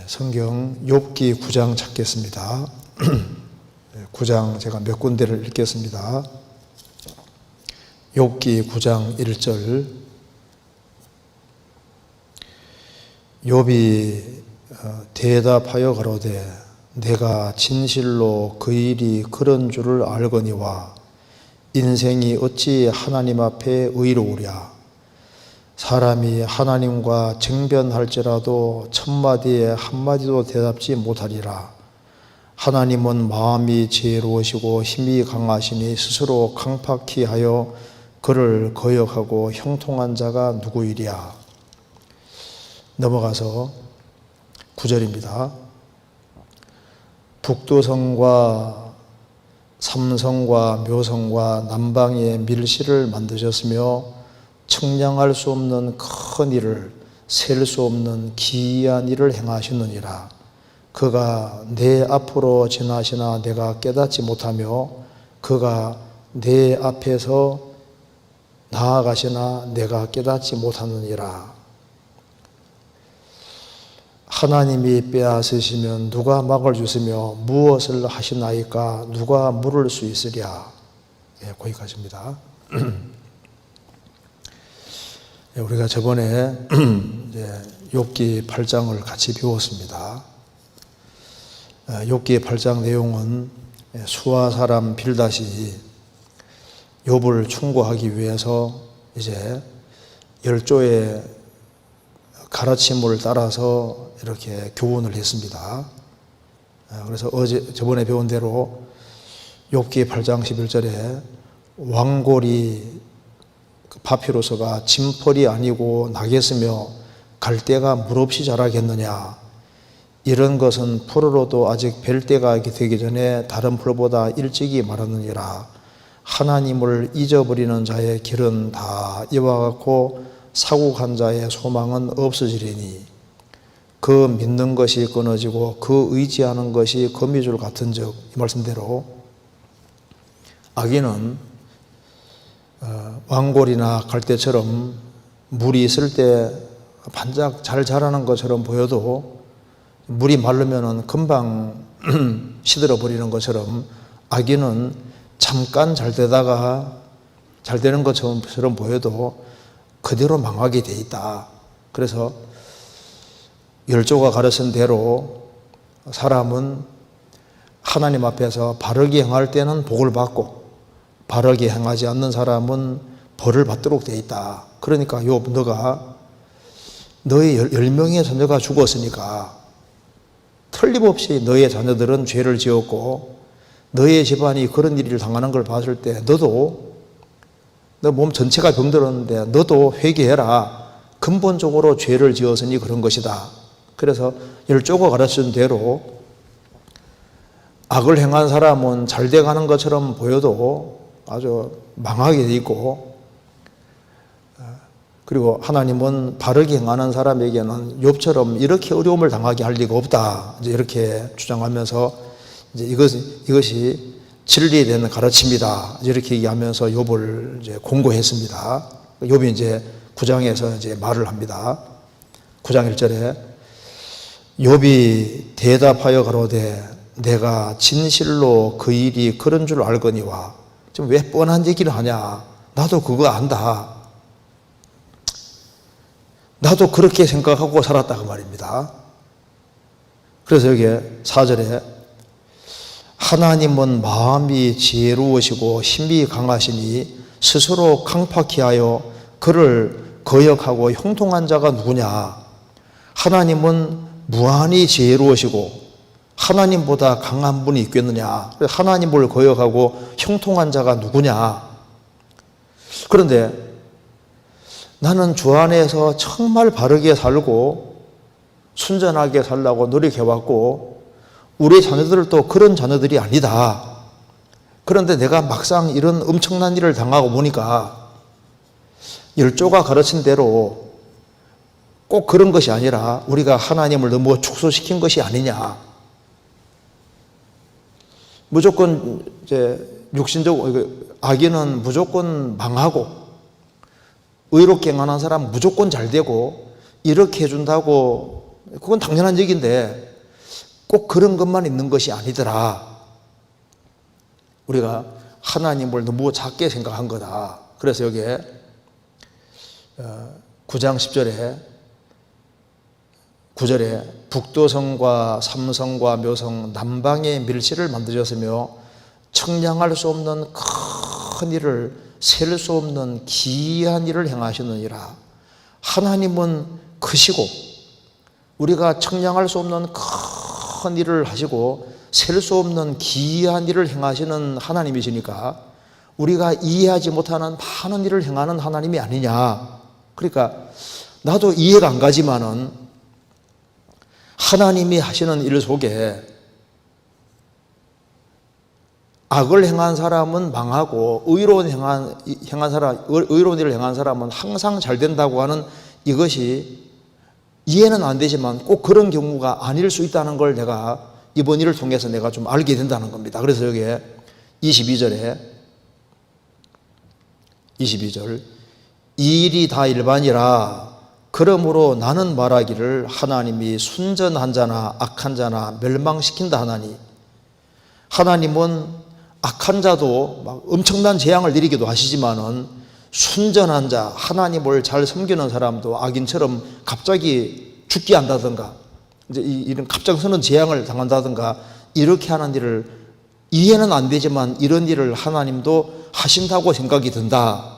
성경 욥기 9장 찾겠습니다. 9장 제가 몇 군데를 읽겠습니다. 욥기 9장 1절. 욥이 대답하여 가로되 내가 진실로 그 일이 그런 줄을 알거니와 인생이 어찌 하나님 앞에 의로우랴. 사람이 하나님과 쟁변할지라도 천마디에 한마디도 대답지 못하리라. 하나님은 마음이 지혜로우시고 힘이 강하시니 스스로 강팍히 하여 그를 거역하고 형통한 자가 누구이랴. 넘어가서 9절입니다. 북두성과 삼성과 묘성과 남방에 밀실을 만드셨으며 측량할 수 없는 큰 일을, 셀 수 없는 기이한 일을 행하시느니라. 그가 내 앞으로 지나시나 내가 깨닫지 못하며 그가 내 앞에서 나아가시나 내가 깨닫지 못하느니라. 하나님이 빼앗으시면 누가 막을 주시며 무엇을 하시나이까 누가 물을 수 있으랴. 거기까지입니다. 우리가 저번에 욥기 8장을 같이 배웠습니다. 욥기 8장 내용은 수아 사람 빌닷이 욥을 충고하기 위해서 이제 열조의 가르침을 따라서 이렇게 교훈을 했습니다. 그래서 저번에 배운 대로 욥기 8장 11절에 왕골이 파피루스가 진펄이 아니고 나겠으며 갈대가 물 없이 자라겠느냐. 이런 것은 풀으로도 아직 벨 때가 되기 전에 다른 풀보다 일찍이 말하느니라. 하나님을 잊어버리는 자의 길은 다 이와 같고 사국한 자의 소망은 없어지리니 그 믿는 것이 끊어지고 그 의지하는 것이 거미줄 같은즉, 이 말씀대로 악인은 왕골이나 갈대처럼 물이 있을 때 반짝 잘 자라는 것처럼 보여도 물이 마르면 금방 시들어 버리는 것처럼 악인은 잠깐 잘 되다가 잘 되는 것처럼 보여도 그대로 망하게 돼 있다. 그래서 열조가 가르친 대로 사람은 하나님 앞에서 바르게 행할 때는 복을 받고 바르게 행하지 않는 사람은 벌을 받도록 되어 있다. 그러니까 욥, 너가 너의 10명의 자녀가 죽었으니까 틀림없이 너의 자녀들은 죄를 지었고 너의 집안이 그런 일을 당하는 걸 봤을 때 너도 너 몸 전체가 병들었는데 너도 회개해라. 근본적으로 죄를 지었으니 그런 것이다. 그래서 열조가 가르친 대로 악을 행한 사람은 잘 돼가는 것처럼 보여도 아주 망하게 돼 있고, 그리고 하나님은 바르게 행하는 사람에게는 욥처럼 이렇게 어려움을 당하게 할 리가 없다. 이제 이렇게 주장하면서 이제 이것이 진리된 가르침이다. 이렇게 얘기하면서 욥을 이제 공고했습니다. 욥이 이제 9장에서 이제 말을 합니다. 9장 1절에 욥이 대답하여 가로되 내가 진실로 그 일이 그런 줄 알거니와. 지금 왜 뻔한 얘기를 하냐. 나도 그거 안다. 나도 그렇게 생각하고 살았다 그 말입니다. 그래서 여기 4절에 하나님은 마음이 지혜로우시고 힘이 강하시니 스스로 강팍히 하여 그를 거역하고 형통한 자가 누구냐. 하나님은 무한히 지혜로우시고 하나님보다 강한 분이 있겠느냐. 하나님을 거역하고 형통한 자가 누구냐. 그런데 나는 주 안에서 정말 바르게 살고 순전하게 살라고 노력해왔고 우리 자녀들도 그런 자녀들이 아니다. 그런데 내가 막상 이런 엄청난 일을 당하고 보니까 열조가 가르친 대로 꼭 그런 것이 아니라 우리가 하나님을 너무 축소시킨 것이 아니냐. 무조건 이제 육신적으로 악인은 무조건 망하고 의롭게 행하는 사람은 무조건 잘 되고 이렇게 해준다고 그건 당연한 얘기인데 꼭 그런 것만 있는 것이 아니더라. 우리가 하나님을 너무 작게 생각한 거다. 그래서 여기에 9장 10절에 9절에 북도성과 삼성과 묘성 남방의 밀실을 만드셨으며 청량할 수 없는 큰 일을 셀 수 없는 기이한 일을 행하시느니라. 하나님은 크시고 우리가 청량할 수 없는 큰 일을 하시고 셀 수 없는 기이한 일을 행하시는 하나님이시니까 우리가 이해하지 못하는 많은 일을 행하는 하나님이 아니냐. 그러니까 나도 이해가 안 가지만은 하나님이 하시는 일 속에 악을 행한 사람은 망하고 의로운 일을 행한 사람은 항상 잘 된다고 하는 이것이 이해는 안 되지만 꼭 그런 경우가 아닐 수 있다는 걸 내가 이번 일을 통해서 내가 좀 알게 된다는 겁니다. 그래서 여기에 22절 이 일이 다 일반이라 그러므로 나는 말하기를 하나님이 순전한 자나 악한 자나 멸망시킨다 하나니 하나님은 악한 자도 막 엄청난 재앙을 내리기도 하시지만은 순전한 자, 하나님을 잘 섬기는 사람도 악인처럼 갑자기 죽게 한다든가 이제 이런 갑작스러운 재앙을 당한다든가 이렇게 하는 일을 이해는 안 되지만 이런 일을 하나님도 하신다고 생각이 든다.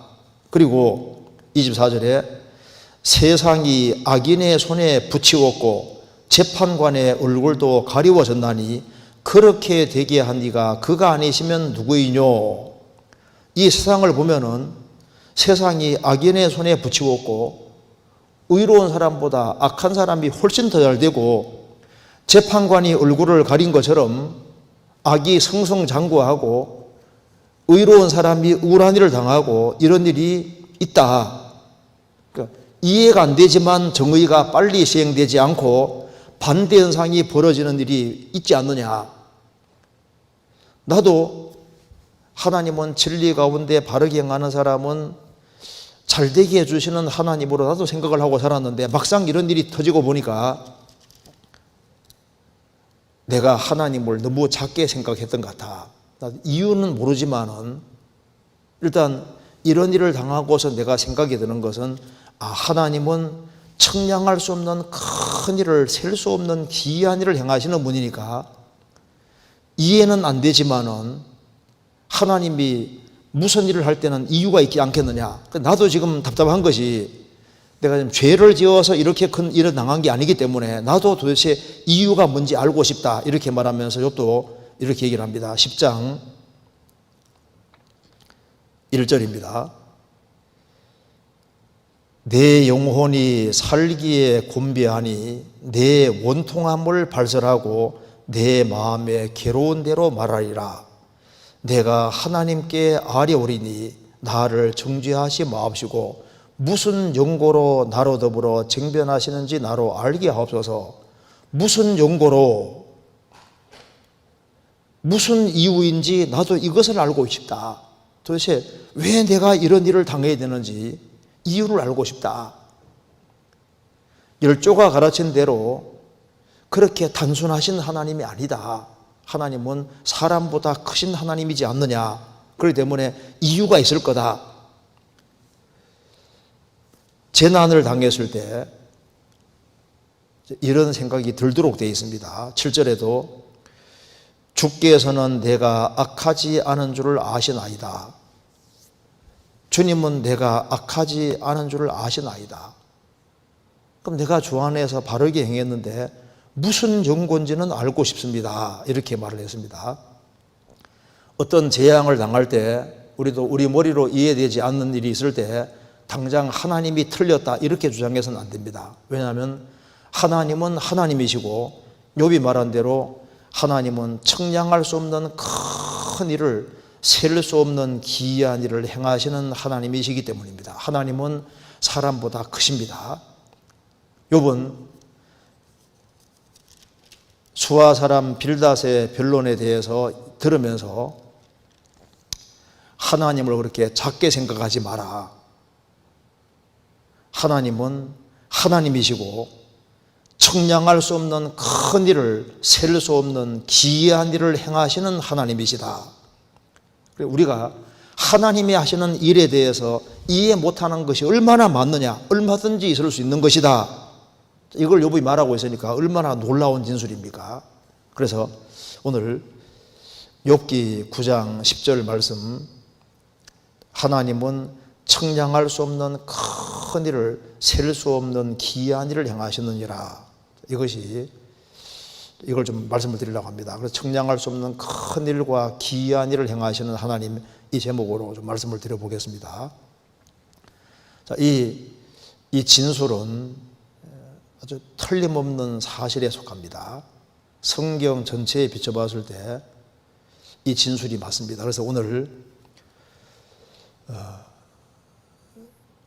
그리고 24절에 세상이 악인의 손에 붙이웠고 재판관의 얼굴도 가리워졌나니 그렇게 되게 한 이가 그가 아니시면 누구이뇨. 이 세상을 보면은 세상이 악인의 손에 붙이웠고 의로운 사람보다 악한 사람이 훨씬 더 잘 되고 재판관이 얼굴을 가린 것처럼 악이 승승장구하고 의로운 사람이 우울한 일을 당하고 이런 일이 있다. 그러니까 이해가 안 되지만 정의가 빨리 시행되지 않고 반대 현상이 벌어지는 일이 있지 않느냐. 나도 하나님은 진리 가운데 바르게 행하는 사람은 잘되게 해주시는 하나님으로 나도 생각을 하고 살았는데 막상 이런 일이 터지고 보니까 내가 하나님을 너무 작게 생각했던 것 같아. 이유는 모르지만은 일단 이런 일을 당하고서 내가 생각이 드는 것은 하나님은 청량할 수 없는 큰 일을 셀 수 없는 기이한 일을 행하시는 분이니까 이해는 안 되지만은 하나님이 무슨 일을 할 때는 이유가 있지 않겠느냐. 나도 지금 답답한 것이 내가 지금 죄를 지어서 이렇게 큰 일을 당한 게 아니기 때문에 나도 도대체 이유가 뭔지 알고 싶다. 이렇게 말하면서 욥도 이렇게 얘기를 합니다. 10장 1절입니다. 내 영혼이 살기에 곤비하니 내 원통함을 발설하고 내 마음에 괴로운 대로 말하리라. 내가 하나님께 아뢰오리니 나를 정죄하시 마옵시고 무슨 연고로 나로 더불어 쟁변하시는지 나로 알게 하옵소서. 무슨 연고로 무슨 이유인지 나도 이것을 알고 싶다. 도대체 왜 내가 이런 일을 당해야 되는지 이유를 알고 싶다. 열조가 가르친 대로 그렇게 단순하신 하나님이 아니다. 하나님은 사람보다 크신 하나님이지 않느냐. 그렇기 때문에 이유가 있을 거다. 재난을 당했을 때 이런 생각이 들도록 되어 있습니다. 7절에도 주께서는 내가 악하지 않은 줄을 아시나이다. 주님은 내가 악하지 않은 줄을 아시나이다. 그럼 내가 주 안에서 바르게 행했는데 무슨 연고인지는 알고 싶습니다. 이렇게 말을 했습니다. 어떤 재앙을 당할 때 우리도 우리 머리로 이해되지 않는 일이 있을 때 당장 하나님이 틀렸다 이렇게 주장해서는 안 됩니다. 왜냐하면 하나님은 하나님이시고 욥이 말한 대로 하나님은 청량할 수 없는 큰 일을 셀 수 없는 기이한 일을 행하시는 하나님이시기 때문입니다. 하나님은 사람보다 크십니다. 욥은 수아 사람 빌닷의 변론에 대해서 들으면서 하나님을 그렇게 작게 생각하지 마라. 하나님은 하나님이시고 청량할 수 없는 큰 일을, 셀 수 없는 기이한 일을 행하시는 하나님이시다. 우리가 하나님이 하시는 일에 대해서 이해 못하는 것이 얼마나 많느냐, 얼마든지 있을 수 있는 것이다. 이걸 욥이 말하고 있으니까 얼마나 놀라운 진술입니까? 그래서 오늘 욥기 9장 10절 말씀, 하나님은 청량할 수 없는 큰 일을, 셀 수 없는 기이한 일을 행하시느니라. 이걸 좀 말씀을 드리려고 합니다. 그래서 청량할 수 없는 큰 일과 기이한 일을 행하시는 하나님, 이 제목으로 좀 말씀을 드려보겠습니다. 자, 이 진술은 아주 틀림없는 사실에 속합니다. 성경 전체에 비춰봤을 때 이 진술이 맞습니다. 그래서 오늘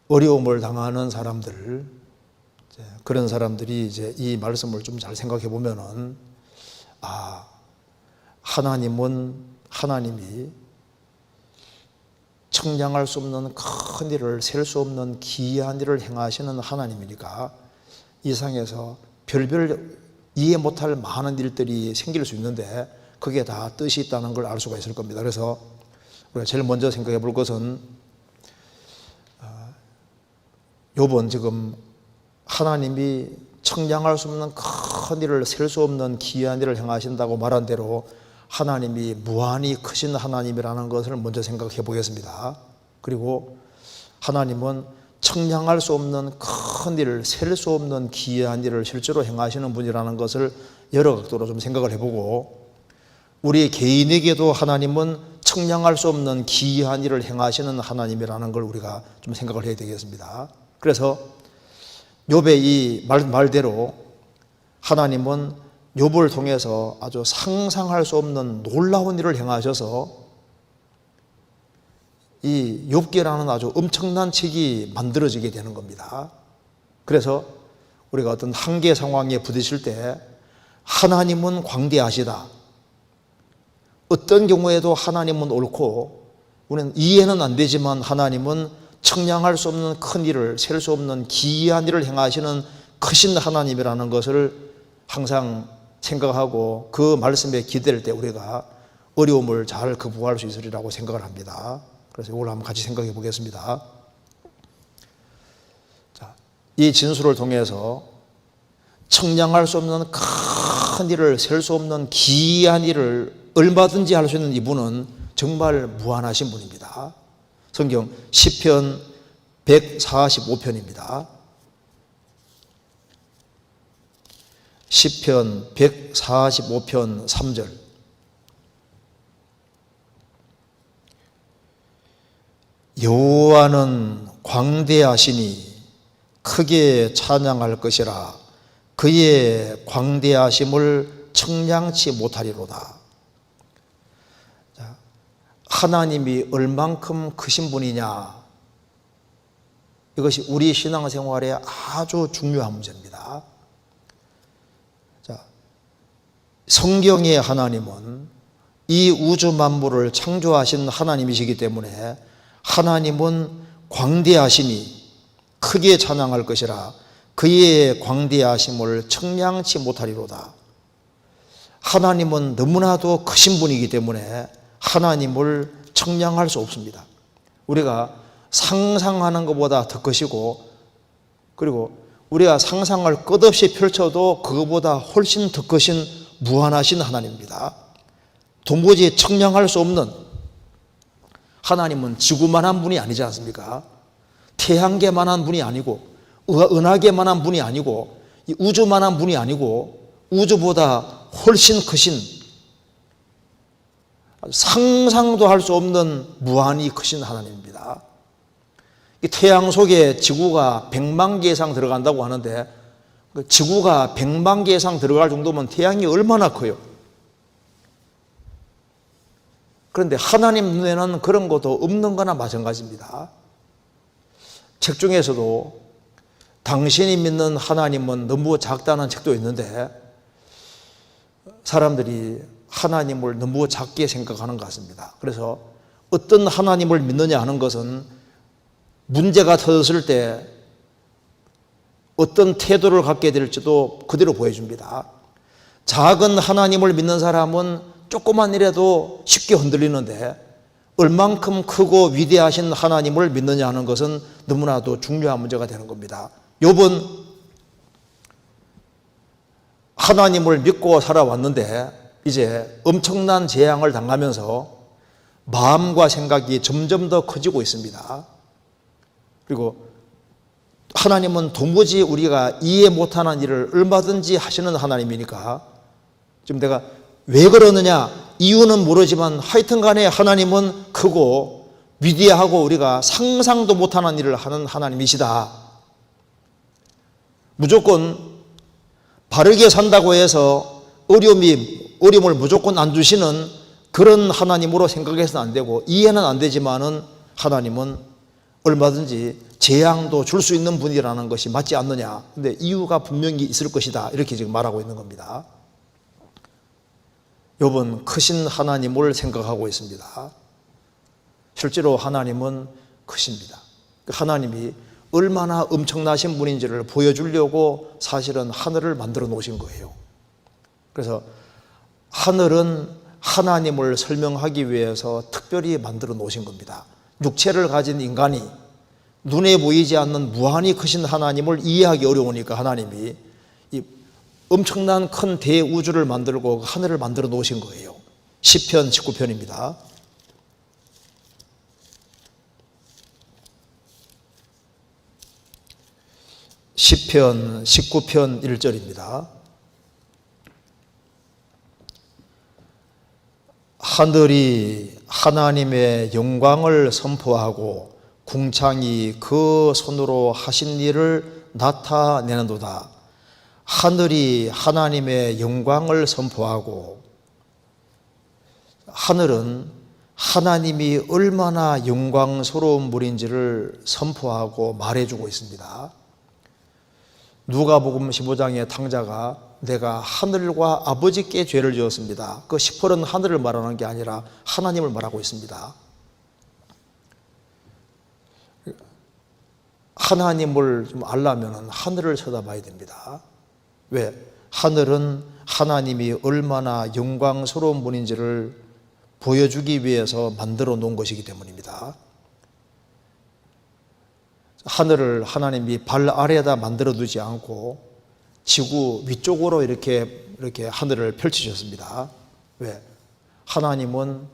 어려움을 당하는 사람들, 그런 사람들이 이제 이 말씀을 좀 잘 생각해 보면은, 하나님이 청량할 수 없는 큰 일을, 셀 수 없는 기이한 일을 행하시는 하나님이니까 이 세상에서 별별 이해 못할 많은 일들이 생길 수 있는데 그게 다 뜻이 있다는 걸 알 수가 있을 겁니다. 그래서 우리가 제일 먼저 생각해 볼 것은, 욥은 지금 하나님이 청량할 수 없는 큰 일을, 셀 수 없는 기이한 일을 행하신다고 말한 대로 하나님이 무한히 크신 하나님이라는 것을 먼저 생각해 보겠습니다. 그리고 하나님은 청량할 수 없는 큰 일을, 셀 수 없는 기이한 일을 실제로 행하시는 분이라는 것을 여러 각도로 좀 생각을 해보고, 우리 개인에게도 하나님은 청량할 수 없는 기이한 일을 행하시는 하나님이라는 걸 우리가 좀 생각을 해야 되겠습니다. 그래서 욥의 이 말대로 하나님은 욥을 통해서 아주 상상할 수 없는 놀라운 일을 행하셔서 이 욥기라는 아주 엄청난 책이 만들어지게 되는 겁니다. 그래서 우리가 어떤 한계 상황에 부딪힐 때 하나님은 광대하시다, 어떤 경우에도 하나님은 옳고, 우리는 이해는 안 되지만 하나님은 청량할 수 없는 큰 일을, 셀 수 없는 기이한 일을 행하시는 크신 하나님이라는 것을 항상 생각하고 그 말씀에 기댈 때 우리가 어려움을 잘 극복할 수 있으리라고 생각을 합니다. 그래서 이걸 한번 같이 생각해 보겠습니다. 자, 이 진술을 통해서 청량할 수 없는 큰 일을, 셀 수 없는 기이한 일을 얼마든지 할 수 있는 이분은 정말 무한하신 분입니다. 성경 시편 145편입니다. 시편 145편 3절. 여호와는 광대하시니 크게 찬양할 것이라. 그의 광대하심을 청량치 못하리로다. 하나님이 얼만큼 크신 분이냐, 이것이 우리 신앙생활에 아주 중요한 문제입니다. 자, 성경의 하나님은 이 우주 만물을 창조하신 하나님이시기 때문에 하나님은 광대하시니 크게 찬양할 것이라. 그의 광대하심을 청량치 못하리로다. 하나님은 너무나도 크신 분이기 때문에 하나님을 청량할 수 없습니다. 우리가 상상하는 것보다 더 크시고, 그리고 우리가 상상을 끝없이 펼쳐도 그것보다 훨씬 더 크신 무한하신 하나님입니다. 도무지 청량할 수 없는 하나님은 지구만한 분이 아니지 않습니까? 태양계만한 분이 아니고, 은하계만한 분이 아니고, 우주만한 분이 아니고, 우주보다 훨씬 크신, 상상도 할 수 없는 무한히 크신 하나님입니다. 이 태양 속에 지구가 100만 개 이상 들어간다고 하는데, 지구가 100만 개 이상 들어갈 정도면 태양이 얼마나 커요? 그런데 하나님 눈에는 그런 것도 없는 거나 마찬가지입니다. 책 중에서도 당신이 믿는 하나님은 너무 작다는 책도 있는데, 사람들이 하나님을 너무 작게 생각하는 것 같습니다. 그래서 어떤 하나님을 믿느냐 하는 것은 문제가 터졌을 때 어떤 태도를 갖게 될지도 그대로 보여줍니다. 작은 하나님을 믿는 사람은 조그만 일에도 쉽게 흔들리는데 얼만큼 크고 위대하신 하나님을 믿느냐 하는 것은 너무나도 중요한 문제가 되는 겁니다. 욥은 하나님을 믿고 살아왔는데 이제 엄청난 재앙을 당하면서 마음과 생각이 점점 더 커지고 있습니다. 그리고 하나님은 도무지 우리가 이해 못하는 일을 얼마든지 하시는 하나님이니까 지금 내가 왜 그러느냐 이유는 모르지만 하여튼 간에 하나님은 크고 위대하고 우리가 상상도 못하는 일을 하는 하나님이시다. 무조건 바르게 산다고 해서 어려움을 무조건 안 주시는 그런 하나님으로 생각해서는 안 되고 이해는 안 되지만은 하나님은 얼마든지 재앙도 줄 수 있는 분이라는 것이 맞지 않느냐. 근데 이유가 분명히 있을 것이다. 이렇게 지금 말하고 있는 겁니다. 욥은 크신 하나님을 생각하고 있습니다. 실제로 하나님은 크십니다. 하나님이 얼마나 엄청나신 분인지를 보여주려고 사실은 하늘을 만들어 놓으신 거예요. 그래서 하늘은 하나님을 설명하기 위해서 특별히 만들어 놓으신 겁니다. 육체를 가진 인간이 눈에 보이지 않는 무한히 크신 하나님을 이해하기 어려우니까 하나님이 이 엄청난 큰 대우주를 만들고 하늘을 만들어 놓으신 거예요. 시편 19편입니다. 시편 19편 1절입니다. 하늘이 하나님의 영광을 선포하고 궁창이 그 손으로 하신 일을 나타내는도다. 하늘이 하나님의 영광을 선포하고, 하늘은 하나님이 얼마나 영광스러운 분인지를 선포하고 말해주고 있습니다. 누가복음 15장의 탕자가 내가 하늘과 아버지께 죄를 지었습니다. 그 시펄은 하늘을 말하는 게 아니라 하나님을 말하고 있습니다. 하나님을 좀 알려면 하늘을 쳐다봐야 됩니다. 왜? 하늘은 하나님이 얼마나 영광스러운 분인지를 보여주기 위해서 만들어 놓은 것이기 때문입니다. 하늘을 하나님이 발 아래에다 만들어 두지 않고 지구 위쪽으로 이렇게 하늘을 펼치셨습니다. 왜? 하나님은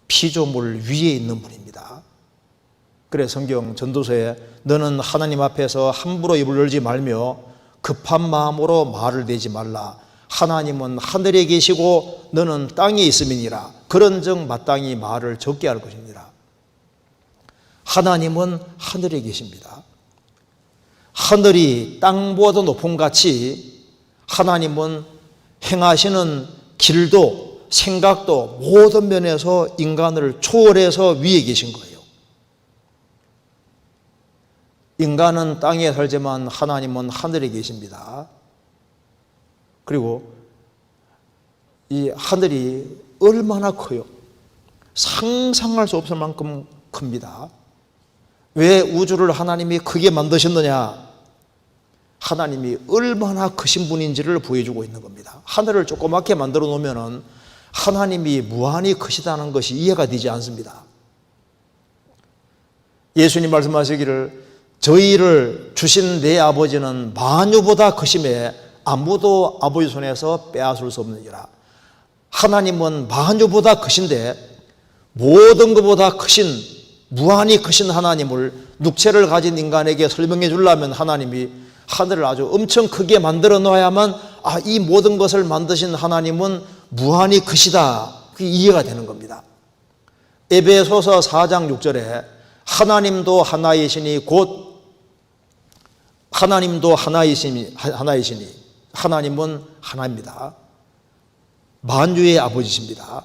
피조물 위에 있는 분입니다. 그래 성경 전도서에 너는 하나님 앞에서 함부로 입을 열지 말며 급한 마음으로 말을 내지 말라. 하나님은 하늘에 계시고 너는 땅에 있음이니라. 그런즉 마땅히 말을 적게 할 것이니라. 하나님은 하늘에 계십니다. 하늘이 땅보다 높음 같이 하나님은 행하시는 길도 생각도 모든 면에서 인간을 초월해서 위에 계신 거예요. 인간은 땅에 살지만 하나님은 하늘에 계십니다. 그리고 이 하늘이 얼마나 커요. 상상할 수 없을 만큼 큽니다. 왜 우주를 하나님이 크게 만드셨느냐? 하나님이 얼마나 크신 분인지를 보여주고 있는 겁니다. 하늘을 조그맣게 만들어 놓으면 하나님이 무한히 크시다는 것이 이해가 되지 않습니다. 예수님 말씀하시기를 저희를 주신 내 아버지는 만유보다 크심에 아무도 아버지 손에서 빼앗을 수 없느니라. 하나님은 만유보다 크신데 모든 것보다 크신 무한히 크신 하나님을 육체를 가진 인간에게 설명해 주려면 하나님이 하늘을 아주 엄청 크게 만들어 놓아야만 이 모든 것을 만드신 하나님은 무한히 크시다. 그게 이해가 되는 겁니다. 에베소서 4장 6절에 하나님도 하나이시니 곧 하나님도 하나이시니 하나님은 하나입니다. 만유의 아버지십니다.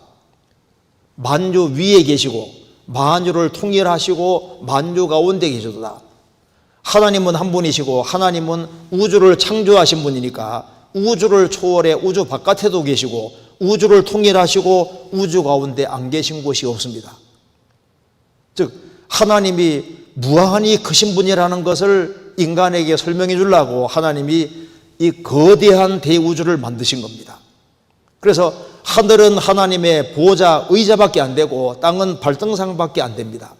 만유 위에 계시고 만유를 통일하시고 만유 가운데 계시도다. 하나님은 한 분이시고 하나님은 우주를 창조하신 분이니까 우주를 초월해 우주 바깥에도 계시고 우주를 통일하시고 우주 가운데 안 계신 곳이 없습니다. 즉 하나님이 무한히 크신 분이라는 것을 인간에게 설명해 주려고 하나님이 이 거대한 대우주를 만드신 겁니다. 그래서 하늘은 하나님의 보좌, 의자밖에 안 되고 땅은 발등상밖에 안 됩니다.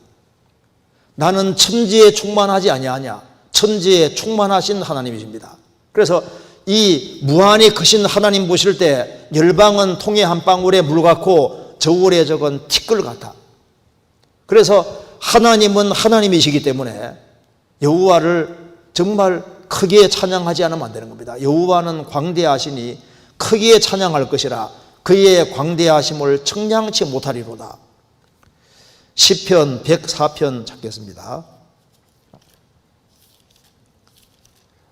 나는 천지에 충만하지 아니하냐. 천지에 충만하신 하나님이십니다. 그래서 이 무한히 크신 하나님 보실 때 열방은 통에 한 방울의 물 같고 저울에 적은 티끌 같아. 그래서 하나님은 하나님이시기 때문에 여호와를 정말 크게 찬양하지 않으면 안 되는 겁니다. 여호와는 광대하시니 크게 찬양할 것이라 그의 광대하심을 청량치 못하리로다. 시편 104편 찾겠습니다.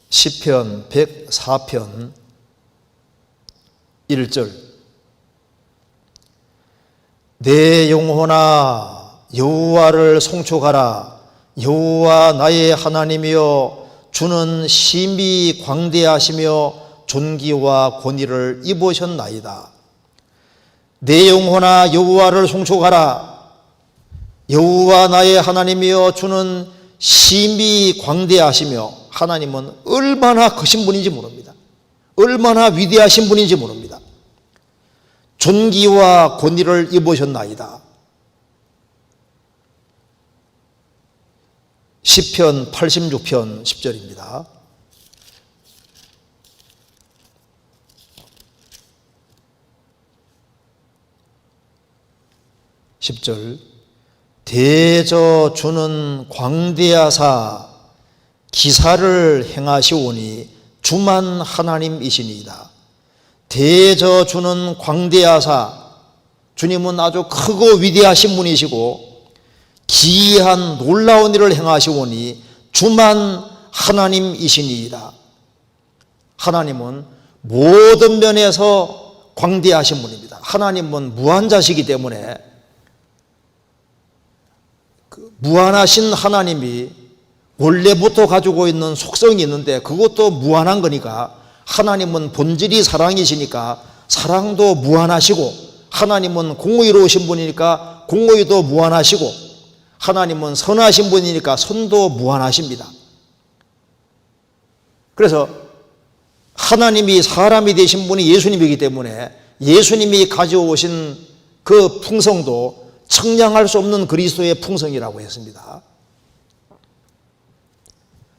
시편 104편 1절. 내 영혼아 여호와를 송축하라. 여호와 나의 하나님이여 주는 심히 광대하시며 존귀와 권위를 입으셨나이다. 내 영혼아 여호와를 송축하라. 여호와 나의 하나님이여 주는 심히 광대하시며, 하나님은 얼마나 크신 분인지 모릅니다. 얼마나 위대하신 분인지 모릅니다. 존귀와 권위를 입으셨나이다. 시편 86편 10절입니다. 대저 주는 광대하사 기사를 행하시오니 주만 하나님이시니이다. 대저 주는 광대하사, 주님은 아주 크고 위대하신 분이시고 기이한 놀라운 일을 행하시오니 주만 하나님이시니이다. 하나님은 모든 면에서 광대하신 분입니다. 하나님은 무한자시기 때문에 그 무한하신 하나님이 원래부터 가지고 있는 속성이 있는데 그것도 무한한 거니까, 하나님은 본질이 사랑이시니까 사랑도 무한하시고, 하나님은 공의로우신 분이니까 공의도 무한하시고, 하나님은 선하신 분이니까 선도 무한하십니다. 그래서 하나님이 사람이 되신 분이 예수님이기 때문에 예수님이 가져오신 그 풍성도 청량할 수 없는 그리스도의 풍성이라고 했습니다.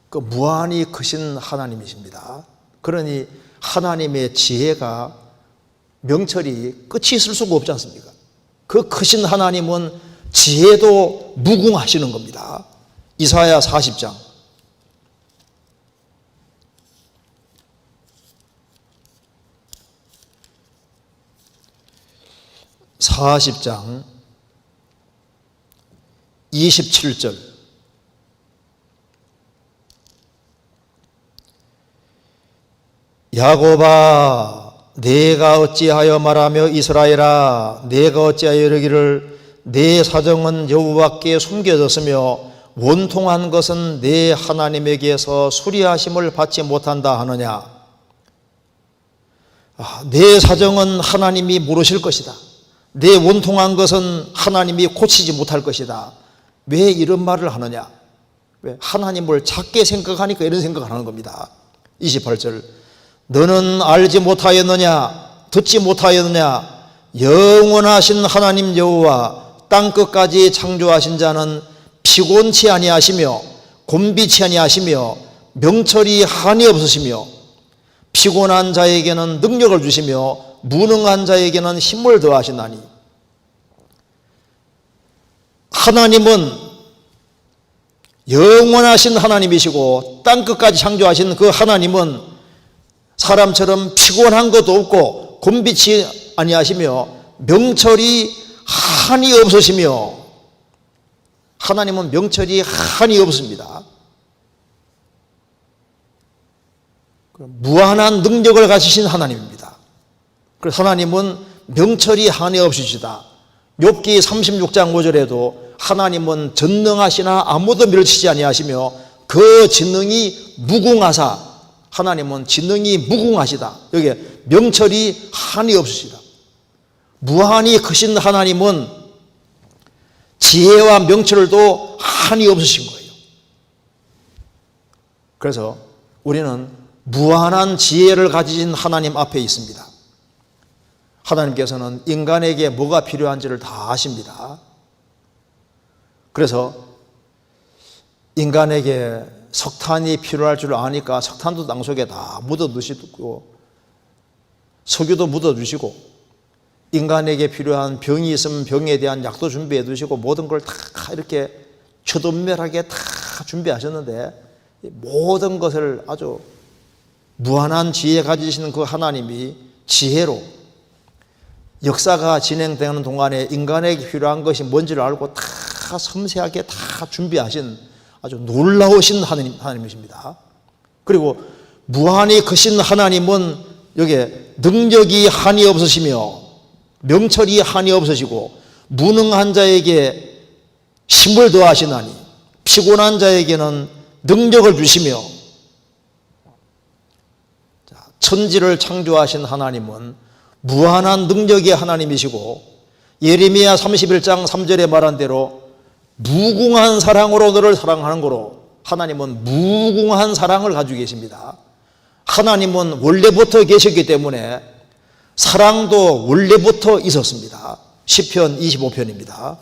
그 무한히 크신 하나님이십니다. 그러니 하나님의 지혜가 명철이 끝이 있을 수가 없지 않습니까? 그 크신 하나님은 지혜도 무궁하시는 겁니다. 이사야 40장 27절. 야곱아 내가 어찌하여 말하며 이스라엘아 내가 어찌하여 이르기를 내 사정은 여호와께 숨겨졌으며 원통한 것은 내 하나님에게서 수리하심을 받지 못한다 하느냐. 내 사정은 하나님이 모르실 것이다. 내 원통한 것은 하나님이 고치지 못할 것이다. 왜 이런 말을 하느냐? 왜? 하나님을 작게 생각하니까 이런 생각을 하는 겁니다. 28절. 너는 알지 못하였느냐? 듣지 못하였느냐? 영원하신 하나님 여호와 땅끝까지 창조하신 자는 피곤치 아니하시며 곤비치 아니하시며 명철이 한이 없으시며 피곤한 자에게는 능력을 주시며 무능한 자에게는 힘을 더하시나니. 하나님은 영원하신 하나님이시고 땅끝까지 창조하신 그 하나님은 사람처럼 피곤한 것도 없고 곤비치 아니하시며 명철이 한이 없으시며, 하나님은 명철이 한이 없습니다. 무한한 능력을 가지신 하나님입니다. 그래서 하나님은 명철이 한이 없으시다. 욥기 36장 5절에도 하나님은 전능하시나 아무도 멸치지 아니하시며 그 지능이 무궁하사, 하나님은 지능이 무궁하시다. 여기 명철이 한이 없으시다. 무한히 크신 하나님은 지혜와 명철도 한이 없으신 거예요. 그래서 우리는 무한한 지혜를 가지신 하나님 앞에 있습니다. 하나님께서는 인간에게 뭐가 필요한지를 다 아십니다. 그래서 인간에게 석탄이 필요할 줄 아니까 석탄도 땅속에 다 묻어 두시고 석유도 묻어 두시고 인간에게 필요한 병이 있으면 병에 대한 약도 준비해 두시고 모든 걸 다 이렇게 초돈멸하게 다 준비하셨는데 모든 것을 아주 무한한 지혜 가지시는 그 하나님이 지혜로 역사가 진행되는 동안에 인간에게 필요한 것이 뭔지를 알고 다 섬세하게 다 준비하신 아주 놀라우신 하나님이십니다. 그리고 무한히 크신 하나님은 여기에 능력이 한이 없으시며 명철이 한이 없으시고 무능한 자에게 힘을 더하시나니 피곤한 자에게는 능력을 주시며 천지를 창조하신 하나님은 무한한 능력의 하나님이시고 예레미야 31장 3절에 말한 대로 무궁한 사랑으로 너를 사랑하는 거로 하나님은 무궁한 사랑을 가지고 계십니다. 하나님은 원래부터 계셨기 때문에 사랑도 원래부터 있었습니다. 시편 25편입니다.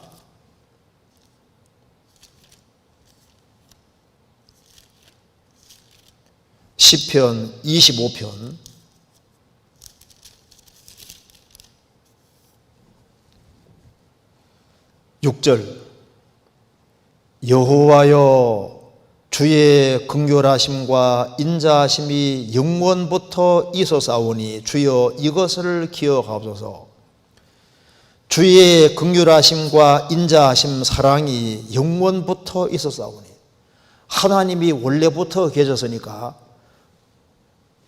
시편 25편 6절 여호와여 주의 긍휼하심과 인자하심이 영원부터 있어사오니 주여 이것을 기억하옵소서. 주의 긍휼하심과 인자하심 사랑이 영원부터 있어사오니 하나님이 원래부터 계셨으니까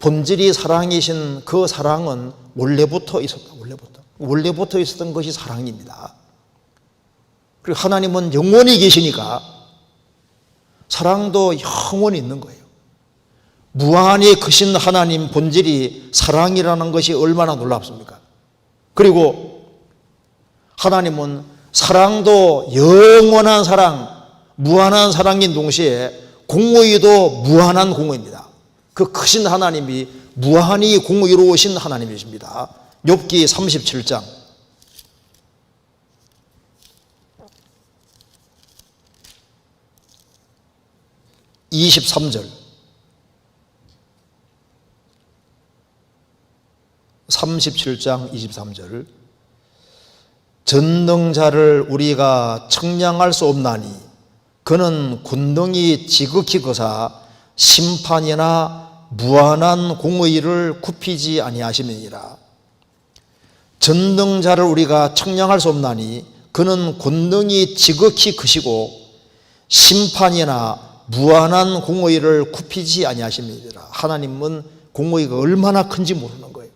본질이 사랑이신 그 사랑은 원래부터 있었다. 원래부터 있었던 것이 사랑입니다. 그리고 하나님은 영원히 계시니까 사랑도 영원히 있는 거예요. 무한히 크신 하나님 본질이 사랑이라는 것이 얼마나 놀랍습니까? 그리고 하나님은 사랑도 영원한 사랑, 무한한 사랑인 동시에 공의도 무한한 공의입니다. 그 크신 하나님이 무한히 공의로우신 하나님이십니다. 욥기 37장 23절 37장 23절 전능자를 우리가 청량할 수 없나니 그는 군능이 지극히 거사 심판이나 무한한 공의를 굽히지 아니하심이니라. 전능자를 우리가 청량할 수 없나니 그는 권능이 지극히 크시고 심판이나 무한한 공의를 굽히지 아니하심이니라. 하나님은 공의가 얼마나 큰지 모르는 거예요.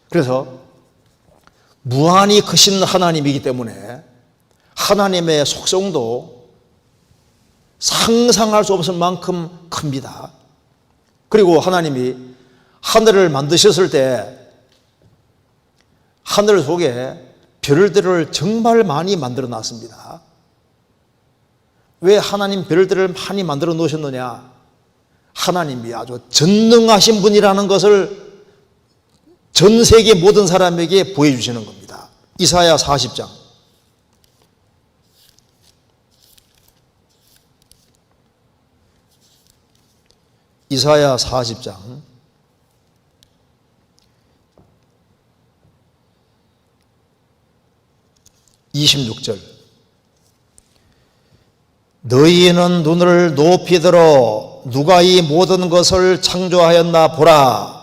그래서 무한히 크신 하나님이기 때문에 하나님의 속성도 상상할 수 없을 만큼 큽니다. 그리고 하나님이 하늘을 만드셨을 때 하늘 속에 별들을 정말 많이 만들어 놨습니다. 왜 하나님 별들을 많이 만들어 놓으셨느냐? 하나님이 아주 전능하신 분이라는 것을 전 세계 모든 사람에게 보여주시는 겁니다. 이사야 40장 이사야 40장 26절 너희는 눈을 높이 들어 누가 이 모든 것을 창조하였나 보라.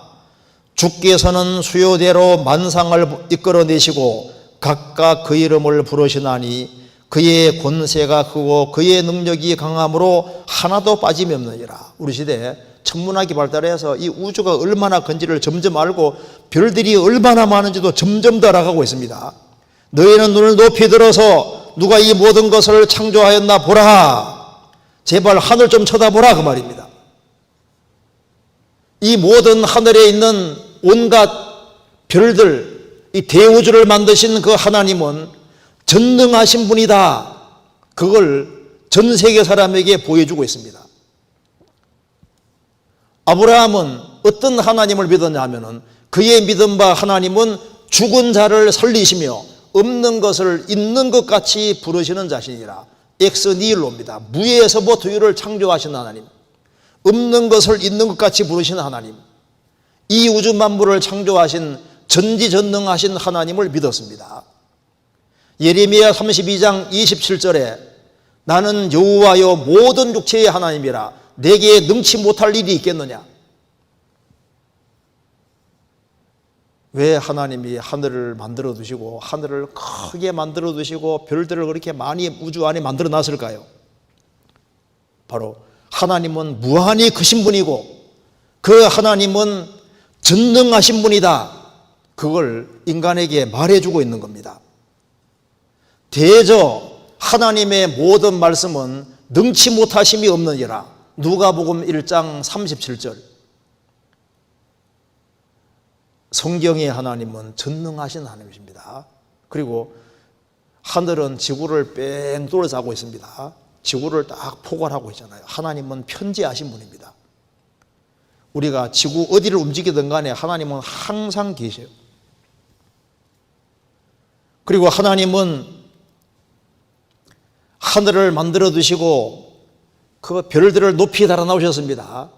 주께서는 수요대로 만상을 이끌어내시고 각각 그 이름을 부르시나니 그의 권세가 크고 그의 능력이 강함으로 하나도 빠짐이 없느니라. 우리 시대에 천문학이 발달해서 이 우주가 얼마나 큰지를 점점 알고 별들이 얼마나 많은지도 점점 더 알아가고 있습니다. 너희는 눈을 높이 들어서 누가 이 모든 것을 창조하였나 보라. 제발 하늘 좀 쳐다보라 그 말입니다. 이 모든 하늘에 있는 온갖 별들, 이 대우주를 만드신 그 하나님은 전능하신 분이다. 그걸 전 세계 사람에게 보여주고 있습니다. 아브라함은 어떤 하나님을 믿었냐 하면은 그의 믿음 바 하나님은 죽은 자를 살리시며 없는 것을 있는 것 같이 부르시는 자신이라. 엑스니힐로입니다. 무에서부터 유를 창조하신 하나님, 없는 것을 있는 것 같이 부르시는 하나님, 이 우주 만물을 창조하신 전지전능하신 하나님을 믿었습니다. 예레미야 32장 27절에 나는 여호와여 모든 육체의 하나님이라 내게 능치 못할 일이 있겠느냐. 왜 하나님이 하늘을 만들어 두시고 하늘을 크게 만들어 두시고 별들을 그렇게 많이 우주 안에 만들어 놨을까요? 바로 하나님은 무한히 크신 분이고 그 하나님은 전능하신 분이다. 그걸 인간에게 말해주고 있는 겁니다. 대저 하나님의 모든 말씀은 능치 못하심이 없느니라. 누가복음 1장 37절. 성경의 하나님은 전능하신 하나님이십니다. 그리고 하늘은 지구를 뺑 둘러싸고 있습니다. 지구를 딱 포괄하고 있잖아요. 하나님은 편지하신 분입니다. 우리가 지구 어디를 움직이든 간에 하나님은 항상 계셔요. 그리고 하나님은 하늘을 만들어 두시고 그 별들을 높이 달아 놓으셨습니다.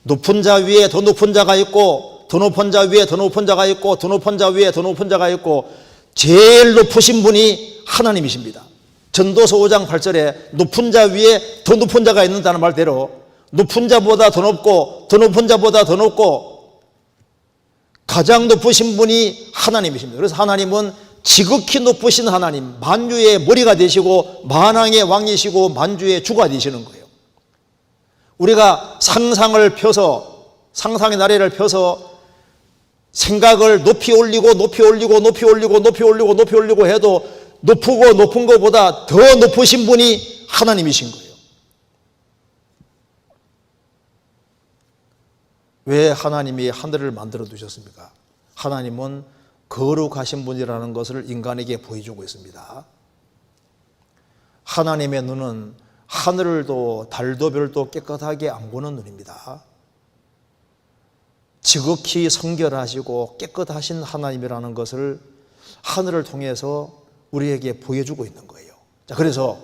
높은 자 위에 더 높은 자가 있고 더 높은 자 위에 더 높은 자가 있고 더 높은 자 위에 더 높은 자가 있고 제일 높으신 분이 하나님이십니다. 전도서 5장 8절에 높은 자 위에 더 높은 자가 있는다는 말대로 높은 자보다 더 높고 더 높은 자보다 더 높고 가장 높으신 분이 하나님이십니다. 그래서 하나님은 지극히 높으신 하나님, 만유의 머리가 되시고 만왕의 왕이시고 만주의 주가 되시는 거예요. 우리가 상상을 펴서 상상의 나래를 펴서 생각을 높이 올리고 높이 올리고 높이 올리고 높이 올리고 높이 올리고 해도 높고 높은 것보다 더 높으신 분이 하나님이신 거예요. 왜 하나님이 하늘을 만들어 두셨습니까? 하나님은 거룩하신 분이라는 것을 인간에게 보여주고 있습니다. 하나님의 눈은 하늘도 달도 별도 깨끗하게 안 보는 눈입니다. 지극히 성결하시고 깨끗하신 하나님이라는 것을 하늘을 통해서 우리에게 보여주고 있는 거예요. 자, 그래서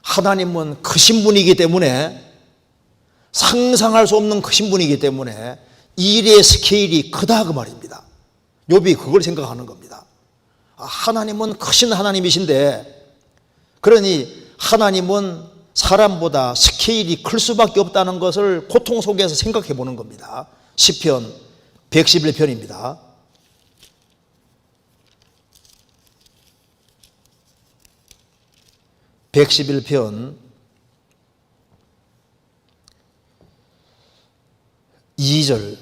하나님은 크신 분이기 때문에 상상할 수 없는 크신 분이기 때문에 일의 스케일이 크다 그 말입니다. 욥이 그걸 생각하는 겁니다. 하나님은 크신 하나님이신데 그러니 하나님은 사람보다 스케일이 클 수밖에 없다는 것을 고통 속에서 생각해 보는 겁니다. 시편 111편입니다. (111편) 2절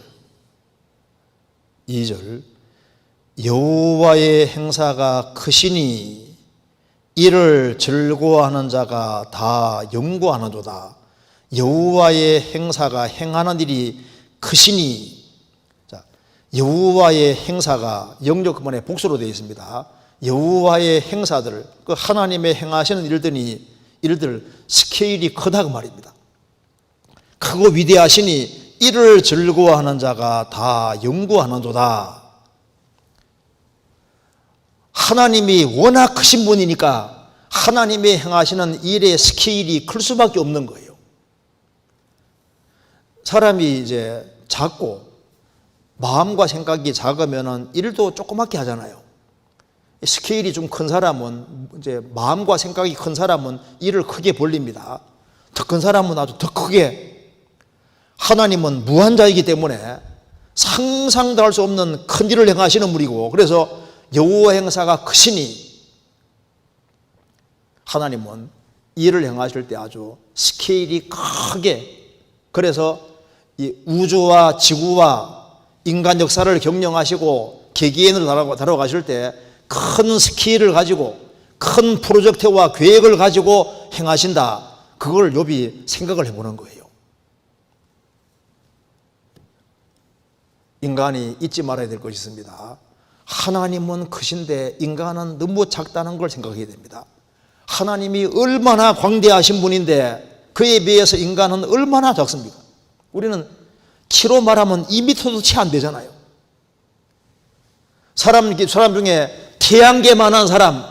여호와의 행사가 크시니 이를 즐거워하는 자가 다 연구하는도다. 여호와의 행사가 행하는 일이 크시니, 자, 여호와의 행사가 영역 근본에 복수로 되어 있습니다. 여호와의 행사들, 그 하나님의 행하시는 일들 스케일이 크다 그 말입니다. 크고 위대하시니 이를 즐거워하는 자가 다 연구하는도다. 하나님이 워낙 크신 분이니까 하나님의 행하시는 일의 스케일이 클 수밖에 없는 거예요. 사람이 이제 작고 마음과 생각이 작으면 일도 조그맣게 하잖아요. 스케일이 좀 큰 사람은, 이제 마음과 생각이 큰 사람은 일을 크게 벌립니다. 더 큰 사람은 아주 더 크게. 하나님은 무한자이기 때문에 상상도 할 수 없는 큰 일을 행하시는 분이고, 그래서 여호와 행사가 크시니 하나님은 일을 행하실 때 아주 스케일이 크게, 그래서 이 우주와 지구와 인간 역사를 경영하시고 개개인을 다뤄가실 때 큰 스케일을 가지고 큰 프로젝트와 계획을 가지고 행하신다. 그걸 욥이 생각을 해보는 거예요. 인간이 잊지 말아야 될 것이 있습니다. 하나님은 크신데 인간은 너무 작다는 걸 생각해야 됩니다. 하나님이 얼마나 광대하신 분인데 그에 비해서 인간은 얼마나 작습니까? 우리는 키로 말하면 2m도 채 안 되잖아요. 사람 중에 태양계만한 사람,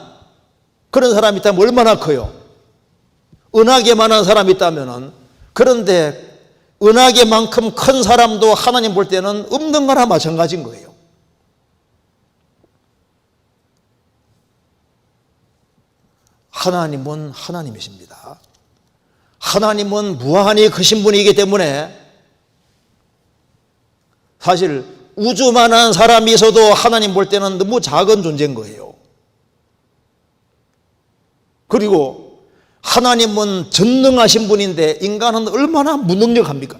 그런 사람이 있다면 얼마나 커요? 은하계만한 사람이 있다면은, 그런데 은하계만큼 큰 사람도 하나님 볼 때는 없는 거나 마찬가지인 거예요. 하나님은 하나님이십니다. 하나님은 무한히 크신 분이기 때문에 사실 우주만한 사람이 있어도 하나님 볼 때는 너무 작은 존재인 거예요. 그리고 하나님은 전능하신 분인데 인간은 얼마나 무능력합니까?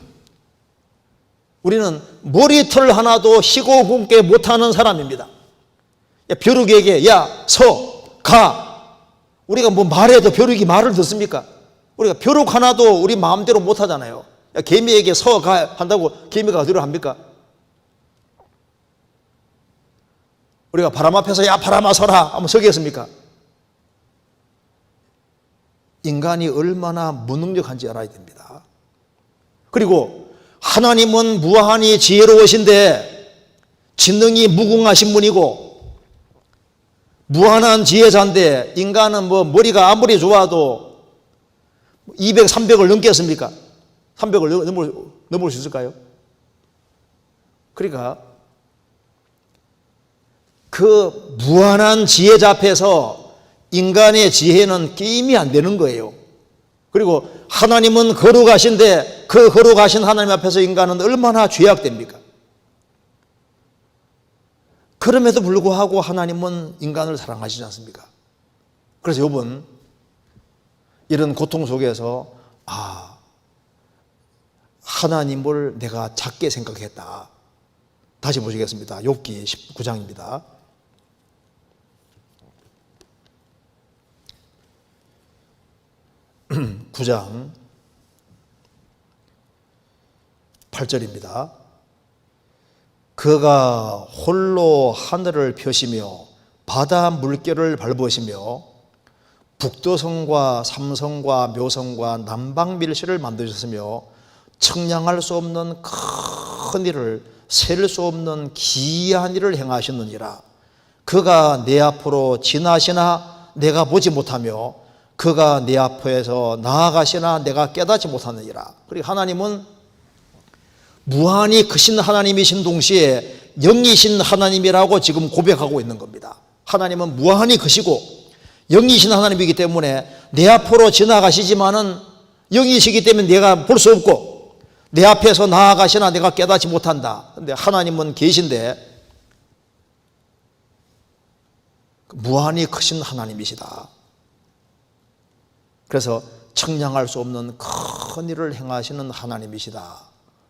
우리는 머리털 하나도 희고 굵게 못하는 사람입니다. 벼룩에게 야, 서, 가. 우리가 뭐 말해도 벼룩이 말을 듣습니까? 우리가 벼룩 하나도 우리 마음대로 못하잖아요. 야, 개미에게 서, 가 한다고 개미가 어디로 합니까? 우리가 바람 앞에서 야 바람아 서라 하면 서겠습니까? 인간이 얼마나 무능력한지 알아야 됩니다. 그리고 하나님은 무한히 지혜로우신데 지능이 무궁하신 분이고 무한한 지혜자인데 인간은 뭐 머리가 아무리 좋아도 200, 300을 넘겠습니까? 300을 넘을 수 있을까요? 그러니까 그 무한한 지혜자 앞에서 인간의 지혜는 게임이 안 되는 거예요. 그리고 하나님은 거룩하신데 그 거룩하신 하나님 앞에서 인간은 얼마나 죄악됩니까? 그럼에도 불구하고 하나님은 인간을 사랑하시지 않습니까? 그래서 욥은 이런 고통 속에서 하나님을 내가 작게 생각했다. 다시 보시겠습니다. 욥기 19장입니다. 9장 8절입니다. 그가 홀로 하늘을 펴시며 바다 물결을 밟으시며 북도성과 삼성과 묘성과 남방밀시를 만드셨으며 청량할 수 없는 큰 일을 셀 수 없는 기이한 일을 행하셨느니라. 그가 내 앞으로 지나시나 내가 보지 못하며 그가 내 앞에서 나아가시나 내가 깨닫지 못하느니라. 그리고 하나님은 무한히 크신 하나님이신 동시에 영이신 하나님이라고 지금 고백하고 있는 겁니다. 하나님은 무한히 크시고 영이신 하나님이기 때문에 내 앞으로 지나가시지만은 영이시기 때문에 내가 볼 수 없고 내 앞에서 나아가시나 내가 깨닫지 못한다. 그런데 하나님은 계신데 무한히 크신 하나님이시다. 그래서 청량할 수 없는 큰 일을 행하시는 하나님이시다.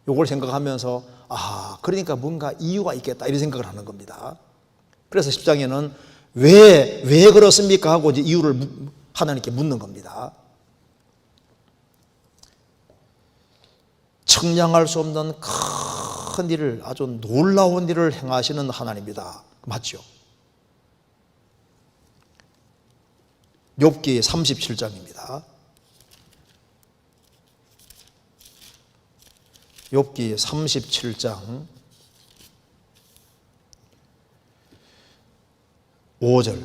이걸 생각하면서 그러니까 뭔가 이유가 있겠다 이런 생각을 하는 겁니다. 그래서 10장에는 왜 그렇습니까? 하고 이제 이유를 하나님께 묻는 겁니다. 청량할 수 없는 큰 일을, 아주 놀라운 일을 행하시는 하나님이다. 맞죠? 욥기 37장입니다. 욥기 37장 5절.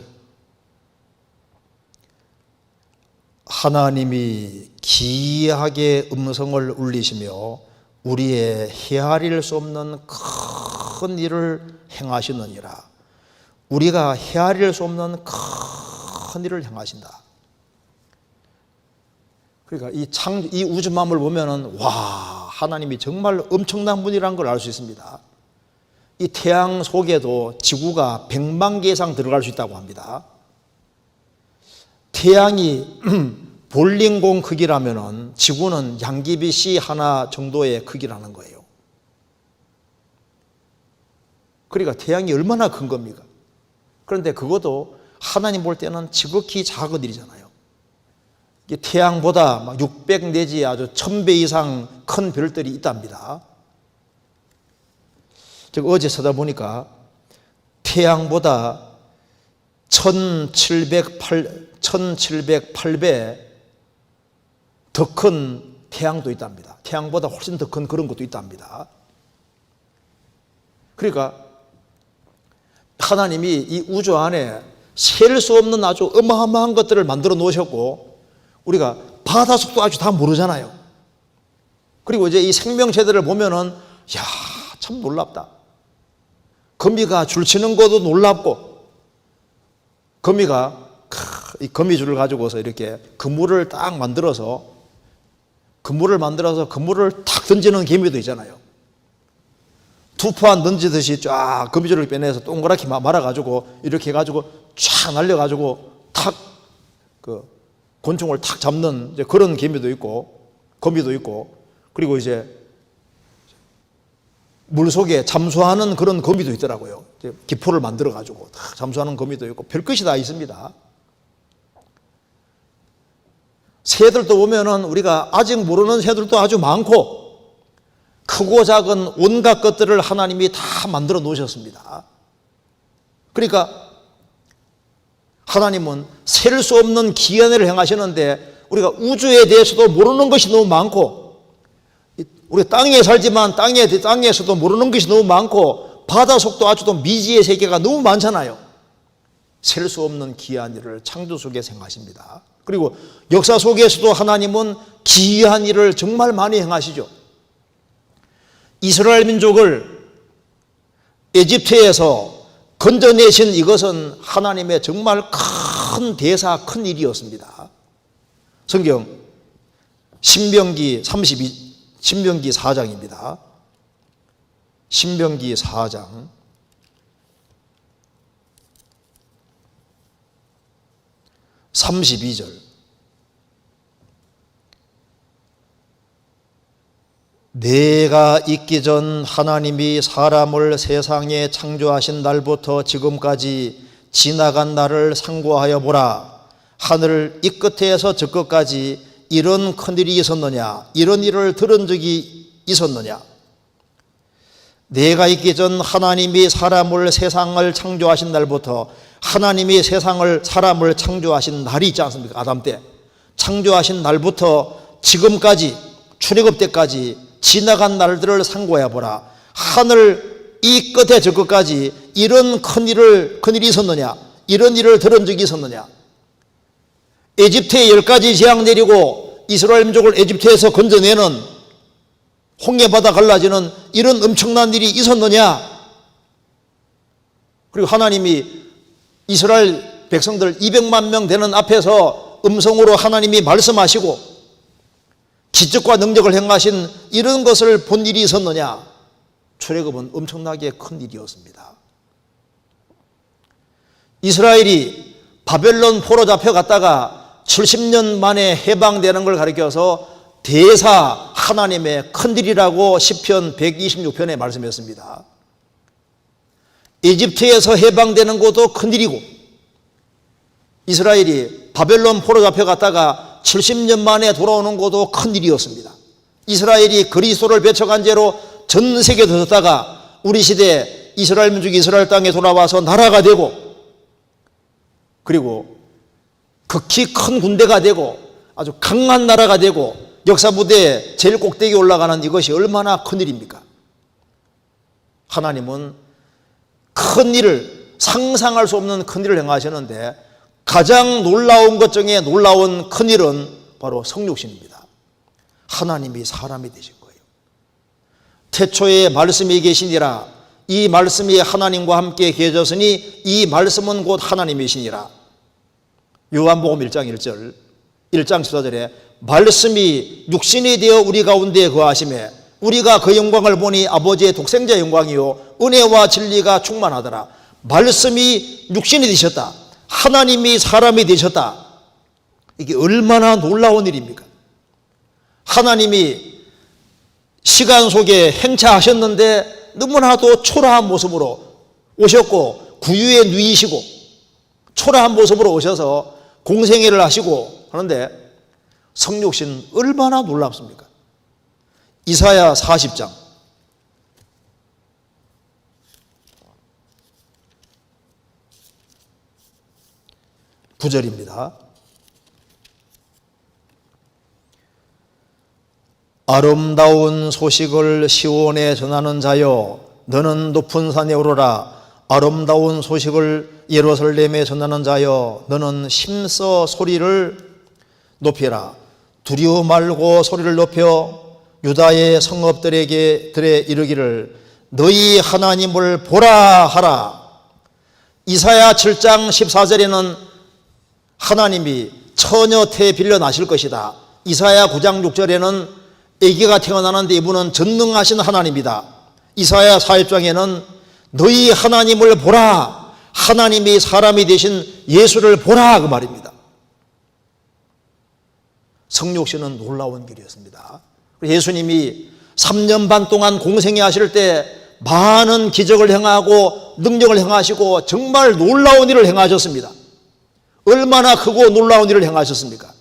하나님이 기이하게 음성을 울리시며 우리의 헤아릴 수 없는 큰 일을 행하시느니라. 우리가 헤아릴 수 없는 큰 일을 행하신다. 그러니까 이 우주만물을 보면은 하나님이 정말 엄청난 분이라는 걸 알 수 있습니다. 이 태양 속에도 지구가 100만 개 이상 들어갈 수 있다고 합니다. 태양이 볼링공 크기라면은 지구는 양귀비 씨 하나 정도의 크기라는 거예요. 그러니까 태양이 얼마나 큰 겁니까? 그런데 그것도 하나님 볼 때는 지극히 작은 일이잖아요. 태양보다 600 내지 아주 1000배 이상 큰 별들이 있답니다. 제가 어제 찾아보니까 태양보다 1708배 더 큰 태양도 있답니다. 태양보다 훨씬 더 큰 그런 것도 있답니다. 그러니까 하나님이 이 우주 안에 셀 수 없는 아주 어마어마한 것들을 만들어 놓으셨고, 우리가 바닷속도 아주 다 모르잖아요. 그리고 이제 이 생명체들을 보면은 야, 참 놀랍다. 거미가 줄 치는 것도 놀랍고, 거미가 이 거미줄을 가지고서 이렇게 그물을 딱 만들어서 그물을 탁 던지는 개미도 있잖아요. 투판 던지듯이 쫙 거미줄을 빼내서 동그랗게 말아가지고 이렇게 해가지고 쫙 날려가지고 탁 그 곤충을 탁 잡는 이제 그런 개미도 있고, 거미도 있고, 그리고 이제 물 속에 잠수하는 그런 거미도 있더라고요. 기포를 만들어가지고 탁 잠수하는 거미도 있고, 별것이 다 있습니다. 새들도 보면은 우리가 아직 모르는 새들도 아주 많고, 크고 작은 온갖 것들을 하나님이 다 만들어 놓으셨습니다. 그러니까 하나님은 셀 수 없는 기한 일을 행하시는데, 우리가 우주에 대해서도 모르는 것이 너무 많고, 우리가 땅에 살지만 땅에서도 모르는 것이 너무 많고, 바닷속도 아주 미지의 세계가 너무 많잖아요. 셀 수 없는 기한 일을 창조 속에서 행하십니다. 그리고 역사 속에서도 하나님은 기이한 일을 정말 많이 행하시죠. 이스라엘 민족을 에집트에서 건져내신 이것은 하나님의 정말 큰 대사, 큰 일이었습니다. 성경 신명기 4장입니다. 신명기 4장 32절. 내가 있기 전 하나님이 사람을 세상에 창조하신 날부터 지금까지 지나간 날을 상고하여 보라. 하늘 이 끝에서 저 끝까지 이런 큰일이 있었느냐? 이런 일을 들은 적이 있었느냐? 내가 있기 전 하나님이 사람을 세상을 창조하신 날부터, 하나님이 사람을 창조하신 날이 있지 않습니까? 아담 때 창조하신 날부터 지금까지, 출애굽 때까지 지나간 날들을 상고해 보라. 하늘 이 끝에 저 끝까지 이런 큰일이 있었느냐? 이런 일을 들은 적이 있었느냐? 에집트에 10가지 재앙 내리고 이스라엘 민족을 에집트에서 건져내는, 홍해바다 갈라지는 이런 엄청난 일이 있었느냐? 그리고 하나님이 이스라엘 백성들 200만 명 되는 앞에서 음성으로 하나님이 말씀하시고 기적과 능력을 행하신 이런 것을 본 일이 있었느냐? 출애굽은 엄청나게 큰 일이었습니다. 이스라엘이 바벨론 포로 잡혀갔다가 70년 만에 해방되는 걸 가리켜서 대사 하나님의 큰일이라고 시편 126편에 말씀했습니다. 에집트에서 해방되는 것도 큰일이고, 이스라엘이 바벨론 포로 잡혀갔다가 70년 만에 돌아오는 것도 큰일이었습니다. 이스라엘이 그리스도를 배척한 죄로 전 세계에 들었다가 우리 시대에 이스라엘 민족이 이스라엘 땅에 돌아와서 나라가 되고, 그리고 극히 큰 군대가 되고 아주 강한 나라가 되고 역사 무대에 제일 꼭대기에 올라가는 이것이 얼마나 큰일입니까? 하나님은 큰 일을, 상상할 수 없는 큰 일을 행하시는데, 가장 놀라운 것 중에 놀라운 큰 일은 바로 성육신입니다. 하나님이 사람이 되신 거예요. 태초에 말씀이 계시니라. 이 말씀이 하나님과 함께 계셨으니 이 말씀은 곧 하나님이시니라. 요한복음 1장 1절, 1장 14절에 말씀이 육신이 되어 우리 가운데 거하심에 우리가 그 영광을 보니 아버지의 독생자 영광이요 은혜와 진리가 충만하더라. 말씀이 육신이 되셨다. 하나님이 사람이 되셨다. 이게 얼마나 놀라운 일입니까? 하나님이 시간 속에 행차하셨는데 너무나도 초라한 모습으로 오셨고, 구유에 누이시고 초라한 모습으로 오셔서 공생애를 하시고 하는데, 성육신 얼마나 놀랍습니까? 이사야 40장 9절입니다. 아름다운 소식을 시온에 전하는 자여, 너는 높은 산에 오르라. 아름다운 소식을 예루살렘에 전하는 자여, 너는 힘써 소리를 높이라. 두려워 말고 소리를 높여 유다의 성읍들에게 이르기를 너희 하나님을 보라 하라. 이사야 7장 14절에는 하나님이 처녀 태 빌려 나실 것이다. 이사야 9장 6절에는 아기가 태어나는데 이분은 전능하신 하나님이다. 이사야 40장에는 너희 하나님을 보라. 하나님이 사람이 되신 예수를 보라 그 말입니다. 성육신은 놀라운 길이었습니다. 예수님이 3년 반 동안 공생애 하실 때 많은 기적을 행하고 능력을 행하시고 정말 놀라운 일을 행하셨습니다. 얼마나 크고 놀라운 일을 행하셨습니까?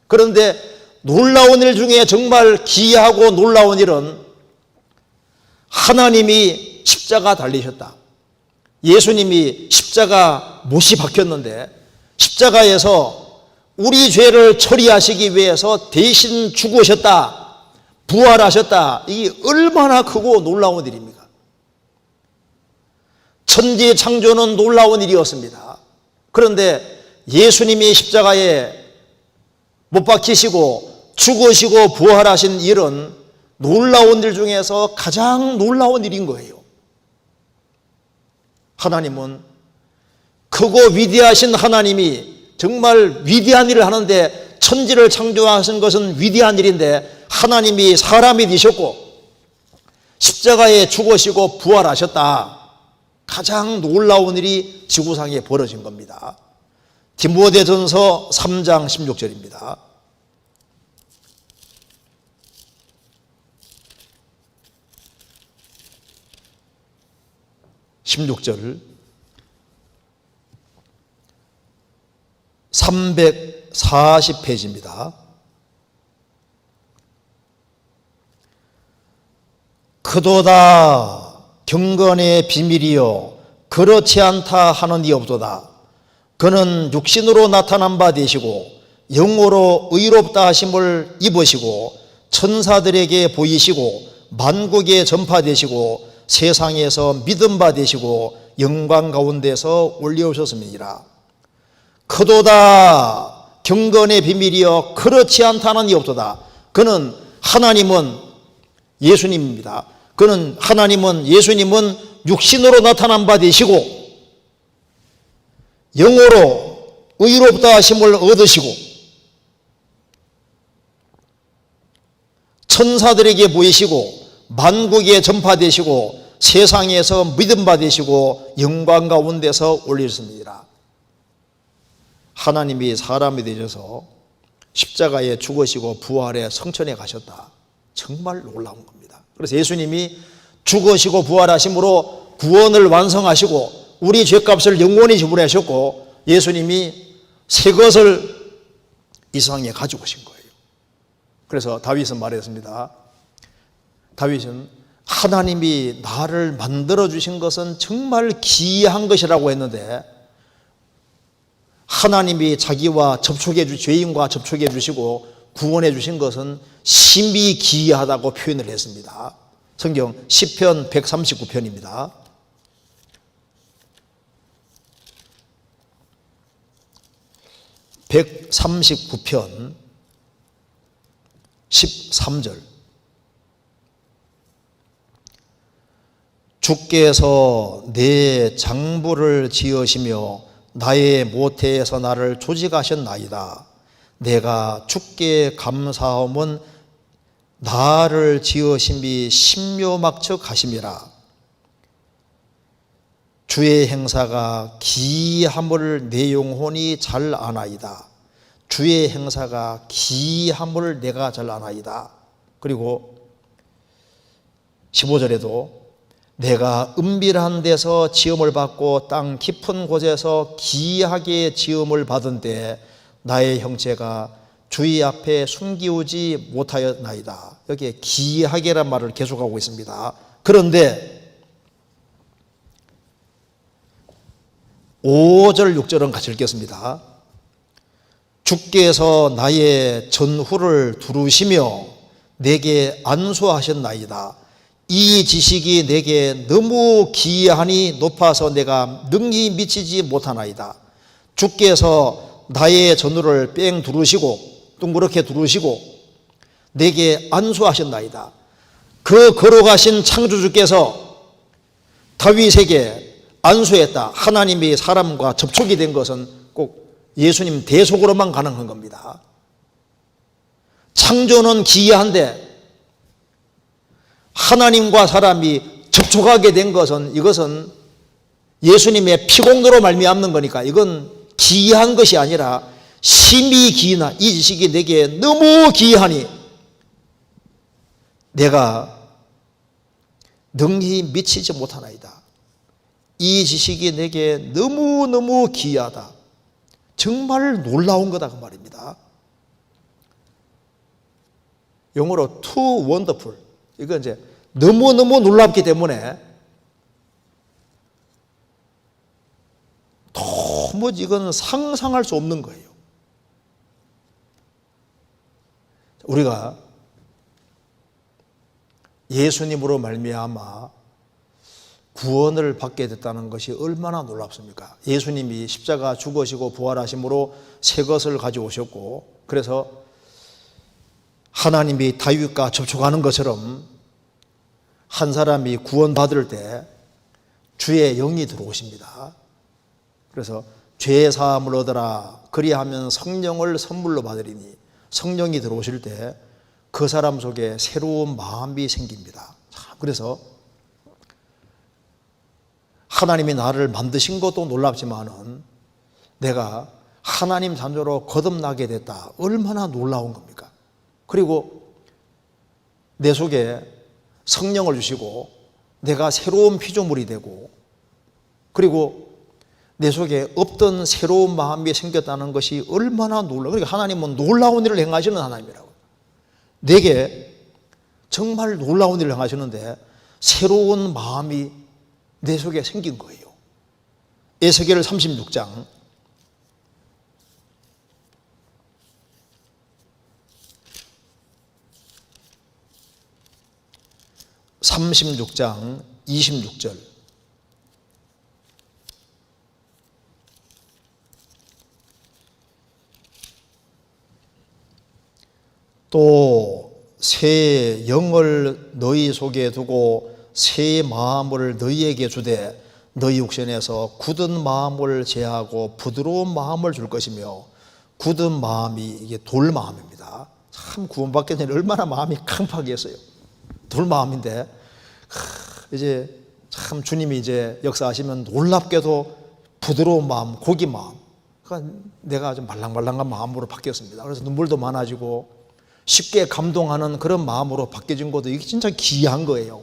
그런데 놀라운 일 중에 정말 기이하고 놀라운 일은 하나님이 십자가 달리셨다. 예수님이 십자가 못이 박혔는데 십자가에서 우리 죄를 처리하시기 위해서 대신 죽으셨다. 부활하셨다. 이게 얼마나 크고 놀라운 일입니까? 천지 창조는 놀라운 일이었습니다. 그런데 예수님이 십자가에 못 박히시고 죽으시고 부활하신 일은 놀라운 일 중에서 가장 놀라운 일인 거예요. 하나님은 크고 위대하신 하나님이 정말 위대한 일을 하는데 천지를 창조하신 것은 위대한 일인데 하나님이 사람이 되셨고 십자가에 죽으시고 부활하셨다. 가장 놀라운 일이 지구상에 벌어진 겁니다. 디모데전서 3장 16절입니다. (16절) 340페이지입니다. 그도다 경건의 비밀이요 그렇지 않다 하는 이 없도다. 그는 육신으로 나타난 바 되시고 영으로 의롭다 하심을 입으시고 천사들에게 보이시고 만국에 전파되시고 세상에서 믿음 바 되시고 영광 가운데서 올려오셨음이니라. 그도다 경건의 비밀이여 그렇지 않다는 이 없도다. 그는 하나님은 예수님입니다. 그는 하나님은 예수님은 육신으로 나타난 바 되시고 영으로 의롭다 하심을 얻으시고 천사들에게 보이시고 만국에 전파되시고 세상에서 믿음 받으시고 영광 가운데서 올리셨습니다. 하나님이 사람이 되셔서 십자가에 죽으시고 부활에 성천에 가셨다. 정말 놀라운 겁니다. 그래서 예수님이 죽으시고 부활하심으로 구원을 완성하시고 우리 죄값을 영원히 지불하셨고 예수님이 새 것을 이 세상에 가지고 오신 거예요. 그래서 다윗은 말했습니다. 다윗은 하나님이 나를 만들어 주신 것은 정말 기이한 것이라고 했는데 하나님이 자기와 죄인과 접촉해 주시고 구원해 주신 것은 심히 기이하다고 표현을 했습니다. 성경 시편 139편입니다. (139편) 13절 주께서 내 장부를 지으시며 나의 모태에서 나를 조직하셨나이다. 내가 주께 감사함은 나를 지으심이 신묘막측하심이라. 주의 행사가 기이함을 내 영혼이 잘 아나이다. 주의 행사가 기이함을 내가 잘 아나이다. 그리고 15절에도 내가 은밀한 데서 지음을 받고 땅 깊은 곳에서 기이하게 지음을 받은 때 나의 형체가 주의 앞에 숨기우지 못하였나이다. 여기에 기이하게란 말을 계속하고 있습니다. 그런데 5절 6절은 같이 읽겠습니다. 주께서 나의 전후를 두루시며 내게 안수하셨나이다. 이 지식이 내게 너무 기이하니 높아서 내가 능히 미치지 못하나이다. 주께서 나의 전후를 뺑 두르시고 둥그렇게 두르시고 내게 안수하셨나이다. 그 걸어가신 창조주께서 다윗에게 안수했다. 하나님이 사람과 접촉이 된 것은 꼭 예수님 대속으로만 가능한 겁니다. 창조는 기이한데 하나님과 사람이 접촉하게 된 것은 이것은 예수님의 피공로로 말미암는 거니까 이건 기이한 것이 아니라 심히 기이나 이 지식이 내게 너무 기이하니 내가 능히 미치지 못하나이다. 이 지식이 내게 너무너무 기이하다. 정말 놀라운 거다 그 말입니다. 영어로 too wonderful. 이건 이제 너무너무 놀랍기 때문에 도무지 이건 상상할 수 없는 거예요. 우리가 예수님으로 말미암아 구원을 받게 됐다는 것이 얼마나 놀랍습니까? 예수님이 십자가 죽으시고 부활하심으로 새 것을 가져오셨고 그래서 하나님이 다윗과 접촉하는 것처럼 한 사람이 구원받을 때 주의 영이 들어오십니다. 그래서 죄의 사함을 얻어라 그리하면 성령을 선물로 받으리니 성령이 들어오실 때 그 사람 속에 새로운 마음이 생깁니다. 그래서 하나님이 나를 만드신 것도 놀랍지만은 내가 하나님 자녀로 거듭나게 됐다. 얼마나 놀라운 겁니까? 그리고 내 속에 성령을 주시고 내가 새로운 피조물이 되고 그리고 내 속에 없던 새로운 마음이 생겼다는 것이 얼마나 놀라워. 그러니까 하나님은 놀라운 일을 행하시는 하나님이라고. 내게 정말 놀라운 일을 행하시는데 새로운 마음이 내 속에 생긴 거예요. 에스겔 36장 26절 또 새 영을 너희 속에 두고 새 마음을 너희에게 주되 너희 육신에서 굳은 마음을 제하고 부드러운 마음을 줄 것이며 굳은 마음이 이게 돌 마음입니다. 참 구원받기 전에 얼마나 마음이 강팍했어요. 돌 마음인데 이제 참 주님이 이제 역사하시면 놀랍게도 부드러운 마음, 고기 마음. 그러니까 내가 좀 말랑말랑한 마음으로 바뀌었습니다. 그래서 눈물도 많아지고 쉽게 감동하는 그런 마음으로 바뀌어진 것도 이게 진짜 기이한 거예요.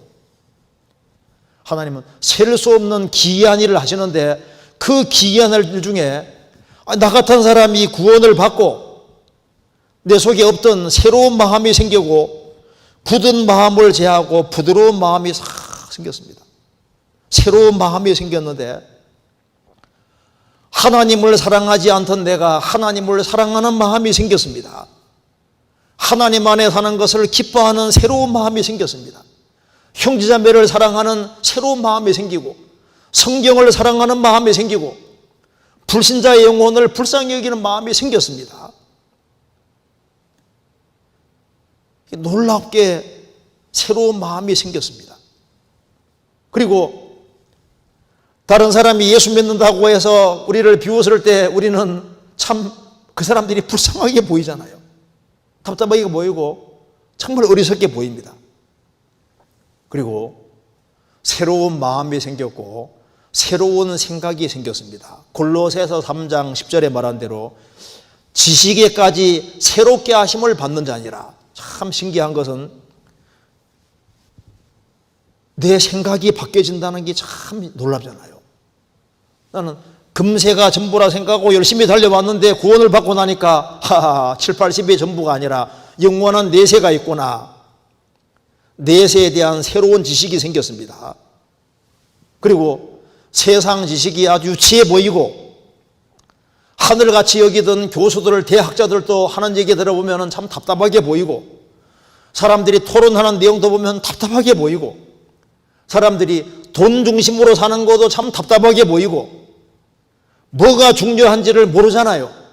하나님은 셀 수 없는 기이한 일을 하시는데 그 기이한 일 중에 나 같은 사람이 구원을 받고 내 속에 없던 새로운 마음이 생기고 굳은 마음을 제하고 부드러운 마음이 싹 생겼습니다. 새로운 마음이 생겼는데 하나님을 사랑하지 않던 내가 하나님을 사랑하는 마음이 생겼습니다. 하나님 안에 사는 것을 기뻐하는 새로운 마음이 생겼습니다. 형제자매를 사랑하는 새로운 마음이 생기고 성경을 사랑하는 마음이 생기고 불신자의 영혼을 불쌍히 여기는 마음이 생겼습니다. 놀랍게 새로운 마음이 생겼습니다. 그리고 다른 사람이 예수 믿는다고 해서 우리를 비웃을 때 우리는 참 그 사람들이 불쌍하게 보이잖아요. 답답하게 보이고 정말 어리석게 보입니다. 그리고 새로운 마음이 생겼고 새로운 생각이 생겼습니다. 골로새서 3장 10절에 말한 대로 지식에까지 새롭게 하심을 받는 자니라. 참 신기한 것은 내 생각이 바뀌어진다는 게 참 놀랍잖아요. 나는 금세가 전부라 생각하고 열심히 달려왔는데 구원을 받고 나니까 7, 80이 전부가 아니라 영원한 내세가 있구나. 내세에 대한 새로운 지식이 생겼습니다. 그리고 세상 지식이 아주 유치해 보이고 하늘같이 여기던 교수들, 대학자들도 하는 얘기 들어보면 참 답답하게 보이고, 사람들이 토론하는 내용도 보면 답답하게 보이고, 사람들이 돈 중심으로 사는 것도 참 답답하게 보이고, 뭐가 중요한지를 모르잖아요.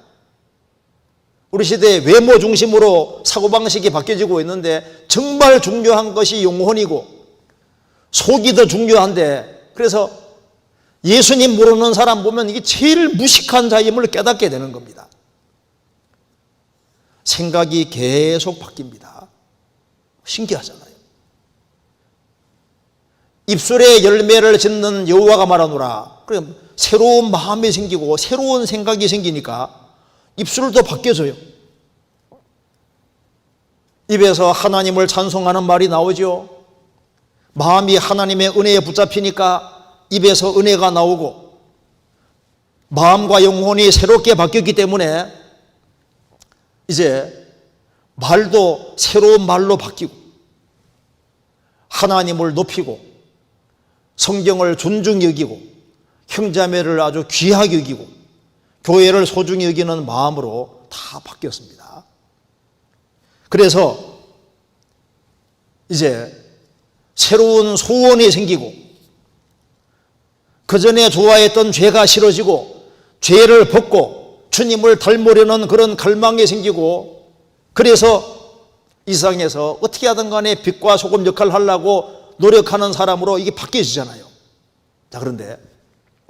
우리 시대에 외모 중심으로 사고방식이 바뀌어지고 있는데 정말 중요한 것이 영혼이고 속이 더 중요한데, 그래서 예수님 모르는 사람 보면 이게 제일 무식한 자임을 깨닫게 되는 겁니다. 생각이 계속 바뀝니다. 신기하잖아요. 입술에 열매를 짓는 여호와가 말하노라. 그럼 새로운 마음이 생기고 새로운 생각이 생기니까 입술도 바뀌어져요. 입에서 하나님을 찬송하는 말이 나오죠. 마음이 하나님의 은혜에 붙잡히니까 입에서 은혜가 나오고, 마음과 영혼이 새롭게 바뀌었기 때문에 이제 말도 새로운 말로 바뀌고, 하나님을 높이고 성경을 존중히 여기고 형제자매를 아주 귀하게 여기고 교회를 소중히 여기는 마음으로 다 바뀌었습니다. 그래서 이제 새로운 소원이 생기고, 그전에 좋아했던 죄가 싫어지고 죄를 벗고 주님을 닮으려는 그런 갈망이 생기고, 그래서 이 세상에서 어떻게 하든 간에 빛과 소금 역할을 하려고 노력하는 사람으로 이게 바뀌어지잖아요. 자, 그런데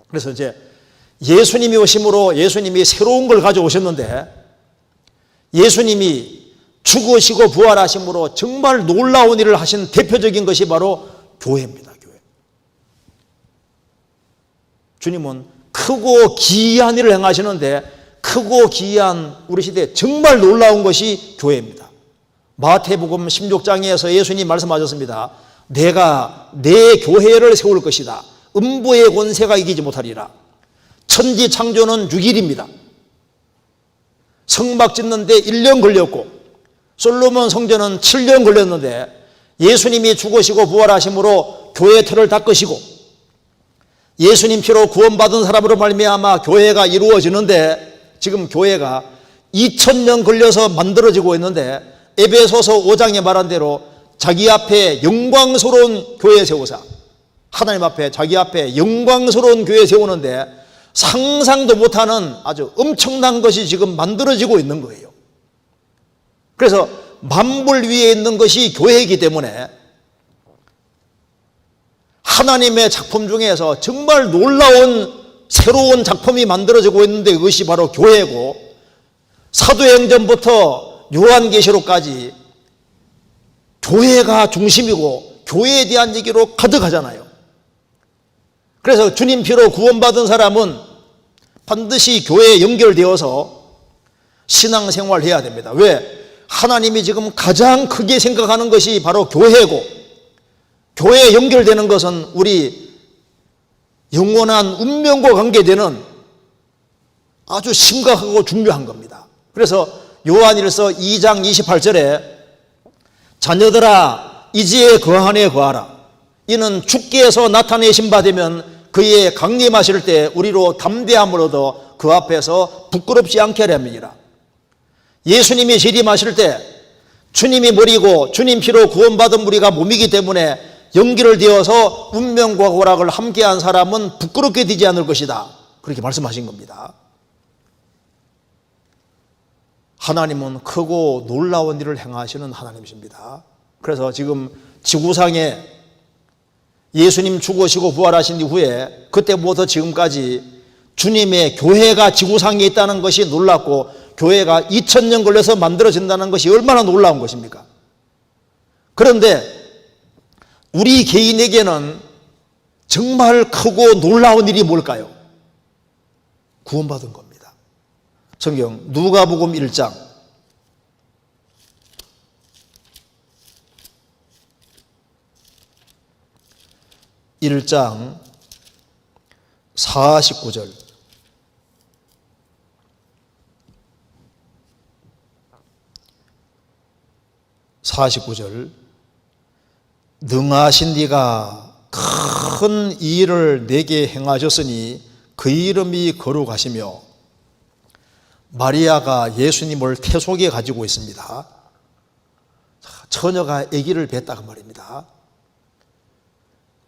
그래서 이제 예수님이 오심으로 예수님이 새로운 걸 가져오셨는데, 예수님이 죽으시고 부활하심으로 정말 놀라운 일을 하신 대표적인 것이 바로 교회입니다. 교회. 주님은 크고 기이한 일을 행하시는데, 크고 기이한 우리 시대에 정말 놀라운 것이 교회입니다. 마태복음 16장에서 예수님 말씀하셨습니다. 내가 내 교회를 세울 것이다. 음부의 권세가 이기지 못하리라. 천지 창조는 6일입니다. 성막 짓는데 1년 걸렸고 솔로몬 성전은 7년 걸렸는데, 예수님이 죽으시고 부활하심으로 교회 틀을 닦으시고 예수님 피로 구원받은 사람으로 말미암아 교회가 이루어지는데, 지금 교회가 2000년 걸려서 만들어지고 있는데, 에베소서 5장에 말한 대로 자기 앞에 영광스러운 교회 세우사, 하나님 앞에 자기 앞에 영광스러운 교회 세우는데 상상도 못하는 아주 엄청난 것이 지금 만들어지고 있는 거예요. 그래서 만물 위에 있는 것이 교회이기 때문에 하나님의 작품 중에서 정말 놀라운 새로운 작품이 만들어지고 있는데, 그것이 바로 교회고, 사도행전부터 요한계시록까지 교회가 중심이고 교회에 대한 얘기로 가득하잖아요. 그래서 주님 피로 구원받은 사람은 반드시 교회에 연결되어서 신앙생활을 해야 됩니다. 왜? 하나님이 지금 가장 크게 생각하는 것이 바로 교회고, 교회에 연결되는 것은 우리 영원한 운명과 관계되는 아주 심각하고 중요한 겁니다. 그래서 요한일서 2장 28절에 자녀들아 이지에 거한 안에 거하라. 이는 주께서 나타내신 바 되면 그의 강림하실 때 우리로 담대함을 얻어 그 앞에서 부끄럽지 않게 하려 함이니라. 예수님이 재림하실 때 주님이 머리고 주님 피로 구원받은 우리가 몸이기 때문에 연결되어서 운명과 고락을 함께한 사람은 부끄럽게 되지 않을 것이다. 그렇게 말씀하신 겁니다. 하나님은 크고 놀라운 일을 행하시는 하나님이십니다. 그래서 지금 지구상에 예수님 죽으시고 부활하신 이후에 그때부터 지금까지 주님의 교회가 지구상에 있다는 것이 놀랍고, 교회가 2000년 걸려서 만들어진다는 것이 얼마나 놀라운 것입니까? 그런데 우리 개인에게는 정말 크고 놀라운 일이 뭘까요? 구원받은 겁니다. 성경 누가복음 1장 1장 49절. 능하신 이가 큰 일을 내게 행하셨으니 그 이름이 거룩하시며 마리아가 예수님을 태속에 가지고 있습니다. 처녀가 아기를 뵀다고 말입니다.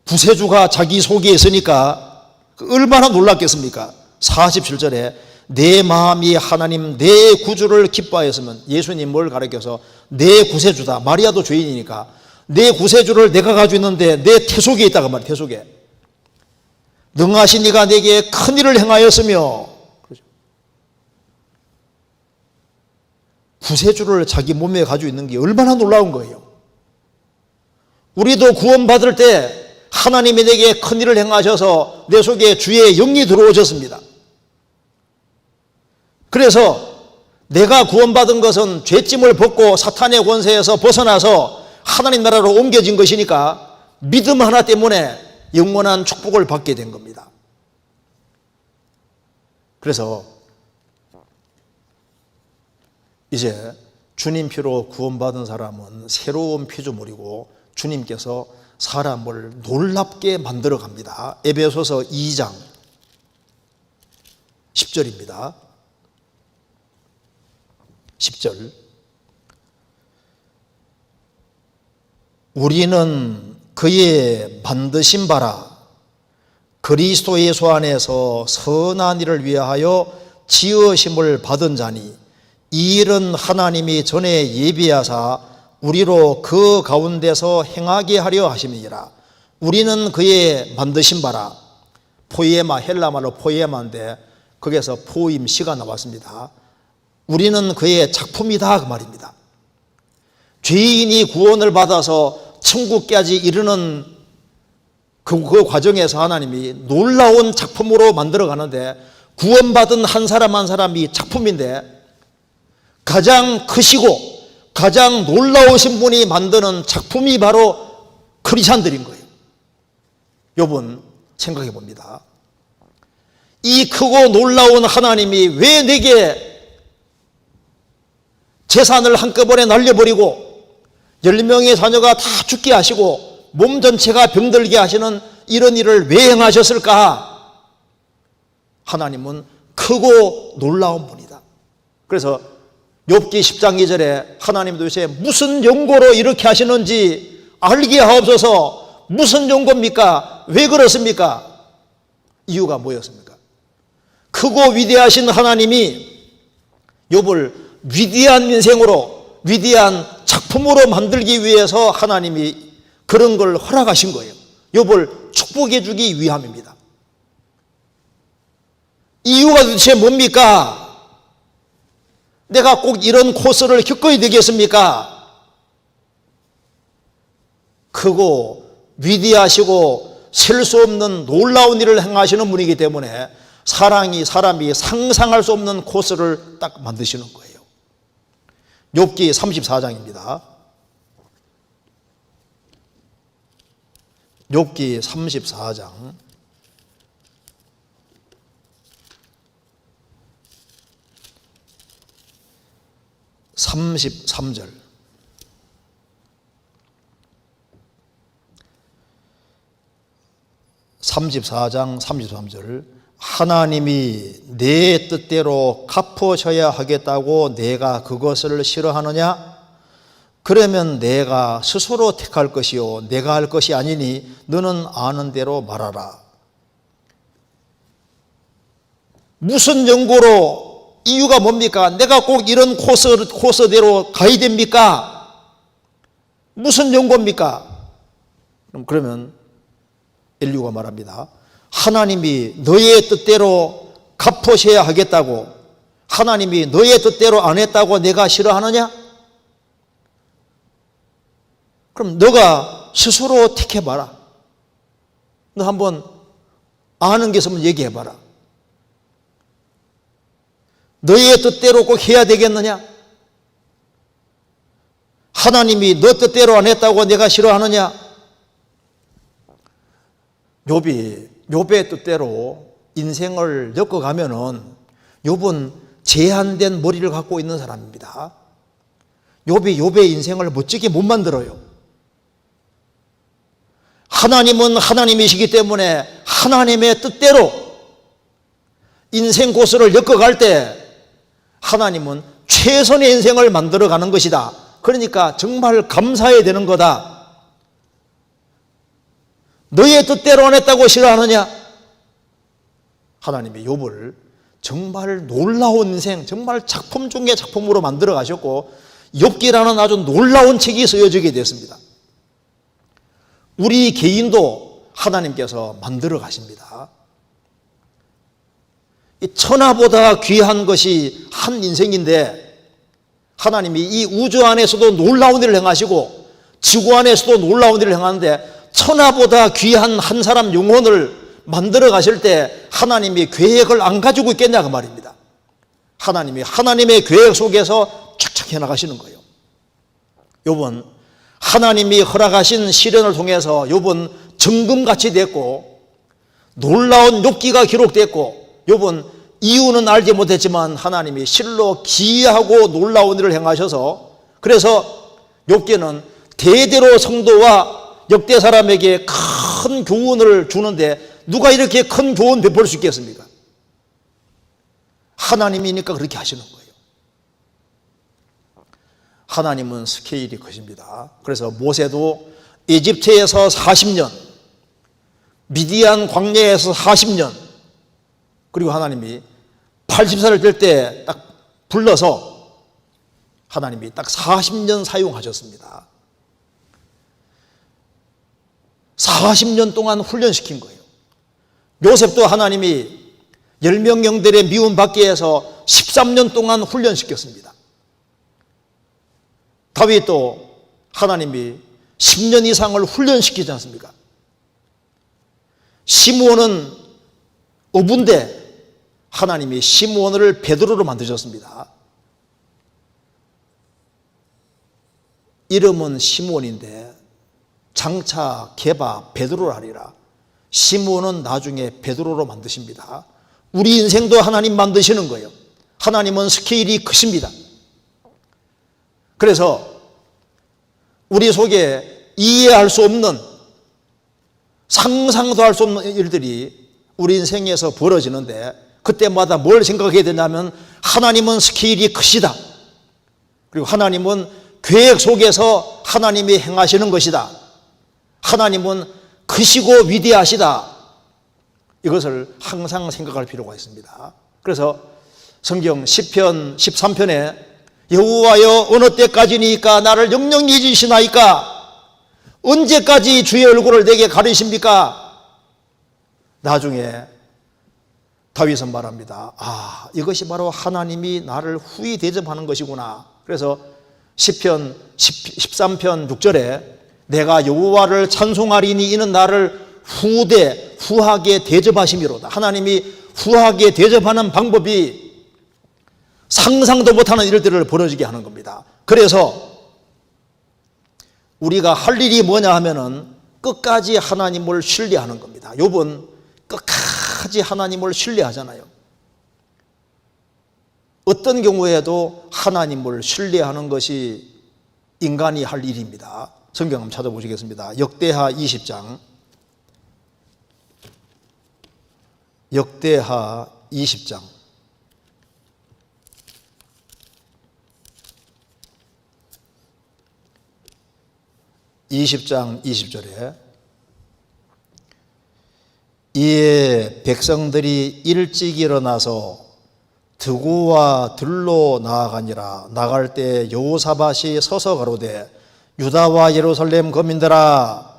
구세주가 자기 속에 있으니까 얼마나 놀랐겠습니까? 47절에 내 마음이 하나님 내 구주를 기뻐하였으면, 예수님 뭘 가르쳐서 내 구세주다. 마리아도 죄인이니까 내 구세주를 내가 가지고 있는데 내 태속에 있다고 말이에요. 태속에. 능하신 이가 내게 큰 일을 행하였으며, 구세주를 자기 몸에 가지고 있는 게 얼마나 놀라운 거예요. 우리도 구원받을 때 하나님이 내게 큰 일을 행하셔서 내 속에 주의 영이 들어오셨습니다. 그래서 내가 구원받은 것은 죄짐을 벗고 사탄의 권세에서 벗어나서 하나님 나라로 옮겨진 것이니까 믿음 하나 때문에 영원한 축복을 받게 된 겁니다. 그래서 이제 주님 피로 구원받은 사람은 새로운 피조물이고 주님께서 사람을 놀랍게 만들어 갑니다. 에베소서 2장 10절입니다. 10절. 우리는 그의 만드신 바라 그리스도 예수 안에서 선한 일을 위하여 지으심을 받은 자니, 이 일은 하나님이 전에 예비하사 우리로 그 가운데서 행하게 하려 하심이니라. 우리는 그의 만드신 바라. 포이에마, 헬라말로 포이에마인데 거기에서 포임시가 나왔습니다. 우리는 그의 작품이다 그 말입니다. 죄인이 구원을 받아서 천국까지 이르는 그 과정에서 하나님이 놀라운 작품으로 만들어 가는데, 구원받은 한 사람 한 사람이 작품인데 가장 크시고 가장 놀라우신 분이 만드는 작품이 바로 크리스찬들인 거예요. 여러분 생각해 봅니다. 이 크고 놀라운 하나님이 왜 내게 재산을 한꺼번에 날려버리고 10명의 자녀가 다 죽게 하시고 몸 전체가 병들게 하시는 이런 일을 왜 행하셨을까? 하나님은 크고 놀라운 분이다. 그래서 욥기 10장 2절에 하나님 도대체 무슨 연고로 이렇게 하시는지 알게 하옵소서. 무슨 연고입니까? 왜 그렇습니까? 이유가 뭐였습니까? 크고 위대하신 하나님이 욥을 위대한 인생으로, 위대한 작품으로 만들기 위해서 하나님이 그런 걸 허락하신 거예요. 욥을 축복해 주기 위함입니다. 이유가 도대체 뭡니까? 내가 꼭 이런 코스를 겪어야 되겠습니까? 크고 위대하시고 셀 수 없는 놀라운 일을 행하시는 분이기 때문에 사람이 상상할 수 없는 코스를 딱 만드시는 거예요. 욥기 34장입니다. 욥기 34장 33절. 34장 33절. 하나님이 내 뜻대로 갚으셔야 하겠다고 내가 그것을 싫어하느냐? 그러면 내가 스스로 택할 것이요 내가 할 것이 아니니 너는 아는 대로 말하라. 무슨 연고로, 이유가 뭡니까? 내가 꼭 이런 코스대로 가야 됩니까? 무슨 연고입니까? 그러면 엘리후가 말합니다. 하나님이 너의 뜻대로 갚으셔야 하겠다고, 하나님이 너의 뜻대로 안 했다고 내가 싫어하느냐? 그럼 너가 스스로 택해봐라. 너 한번 아는 게 있으면 얘기해봐라. 너의 뜻대로 꼭 해야 되겠느냐? 하나님이 너 뜻대로 안 했다고 내가 싫어하느냐? 욥의 뜻대로 인생을 엮어가면은 욥은 제한된 머리를 갖고 있는 사람입니다. 욥의 인생을 멋지게 못 만들어요. 하나님은 하나님이시기 때문에 하나님의 뜻대로 인생 코스를 엮어갈 때 하나님은 최선의 인생을 만들어가는 것이다. 그러니까 정말 감사해야 되는 거다. 너의 뜻대로 안 했다고 싫어하느냐? 하나님이 욥을 정말 놀라운 인생, 정말 작품 중에 작품으로 만들어 가셨고 욥기라는 아주 놀라운 책이 쓰여지게 됐습니다. 우리 개인도 하나님께서 만들어 가십니다. 천하보다 귀한 것이 한 인생인데 하나님이 이 우주 안에서도 놀라운 일을 행하시고 지구 안에서도 놀라운 일을 행하는데 천하보다 귀한 한 사람 영혼을 만들어 가실 때 하나님이 계획을 안 가지고 있겠냐 그 말입니다. 하나님이 하나님의 계획 속에서 착착 해나가시는 거예요. 욥은 하나님이 허락하신 시련을 통해서 욥은 정금같이 됐고 놀라운 욥기가 기록됐고 욥은 이유는 알지 못했지만 하나님이 실로 기이하고 놀라운 일을 행하셔서 그래서 욥기는 대대로 성도와 역대 사람에게 큰 교훈을 주는데 누가 이렇게 큰 교훈 베풀 수 있겠습니까? 하나님이니까 그렇게 하시는 거예요. 하나님은 스케일이 크십니다. 그래서 모세도 이집트에서 40년, 미디안 광야에서 40년, 그리고 하나님이 80살을 될 때 딱 불러서 하나님이 딱 40년 사용하셨습니다. 40년 동안 훈련시킨 거예요. 요셉도 하나님이 10명령들의 미움 받기 위해서 13년 동안 훈련시켰습니다. 다윗도 하나님이 10년 이상을 훈련시키지 않습니까? 시므온은 어부인데 하나님이 시므온을 베드로로 만드셨습니다. 이름은 시므온인데 장차 게바 베드로를 하리라. 시므온은 나중에 베드로로 만드십니다. 우리 인생도 하나님 만드시는 거예요. 하나님은 스케일이 크십니다. 그래서 우리 속에 이해할 수 없는, 상상도 할 수 없는 일들이 우리 인생에서 벌어지는데 그때마다 뭘 생각해야 되냐면 하나님은 스케일이 크시다. 그리고 하나님은 계획 속에서 하나님이 행하시는 것이다. 하나님은 크시고 위대하시다. 이것을 항상 생각할 필요가 있습니다. 그래서 성경 시편 13편에 여호와여 어느 때까지니까 나를 영영히 잊으시나이까? 언제까지 주의 얼굴을 내게 가리십니까? 나중에 다윗은 말합니다. 아, 이것이 바로 하나님이 나를 후히 대접하는 것이구나. 그래서 시편 13편 6절에 내가 여호와를 찬송하리니 이는 나를 후하게 대접하심이로다. 하나님이 후하게 대접하는 방법이 상상도 못하는 일들을 벌어지게 하는 겁니다. 그래서 우리가 할 일이 뭐냐 하면은 끝까지 하나님을 신뢰하는 겁니다. 욥은 끝까지 하나님을 신뢰하잖아요. 어떤 경우에도 하나님을 신뢰하는 것이 인간이 할 일입니다. 성경 한번 찾아보시겠습니다. 역대하 20장. 역대하 20장. 20장 20절에 이에 백성들이 일찍 일어나서 드고와 들로 나아가니라. 나갈 때 여호사밧이 서서 가로되 유다와 예루살렘 거민들아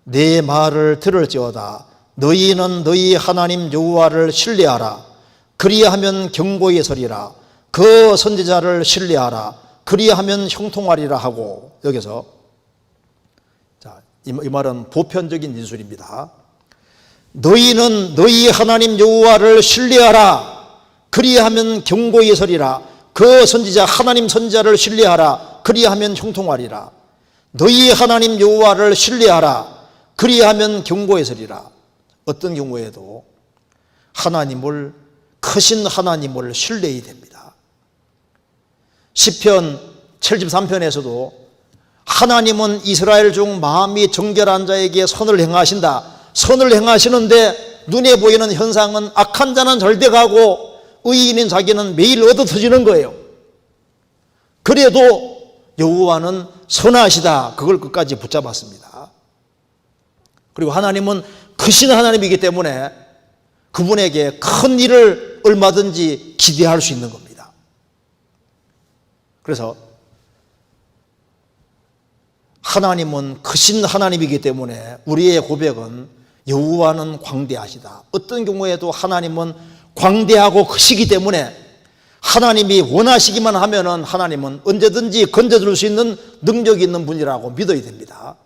내 말을 들을지어다. 너희는 너희 하나님 여호와를 신뢰하라. 그리하면 경고에 서리라. 그 선지자를 신뢰하라. 그리하면 형통하리라 하고, 여기서 이 말은 보편적인 인술입니다. 너희는 너희 하나님 여호와를 신뢰하라. 그리하면 경고에 서리라. 그 선지자 하나님 선지자를 신뢰하라. 그리하면 형통하리라. 너희 하나님 여호와를 신뢰하라. 그리하면 경고에 서리라. 어떤 경우에도 하나님을, 크신 하나님을 신뢰해야 됩니다. 시편 73편에서도 하나님은 이스라엘 중 마음이 정결한 자에게 선을 행하신다. 선을 행하시는데 눈에 보이는 현상은 악한 자는 절대 가고 의인인 자기는 매일 얻어터지는 거예요. 그래도 여호와는 선하시다. 그걸 끝까지 붙잡았습니다. 그리고 하나님은 크신 하나님이기 때문에 그분에게 큰 일을 얼마든지 기대할 수 있는 겁니다. 그래서 하나님은 크신 하나님이기 때문에 우리의 고백은 여호와는 광대하시다. 어떤 경우에도 하나님은 광대하고 크시기 때문에 하나님이 원하시기만 하면은 하나님은 언제든지 건져줄 수 있는 능력이 있는 분이라고 믿어야 됩니다.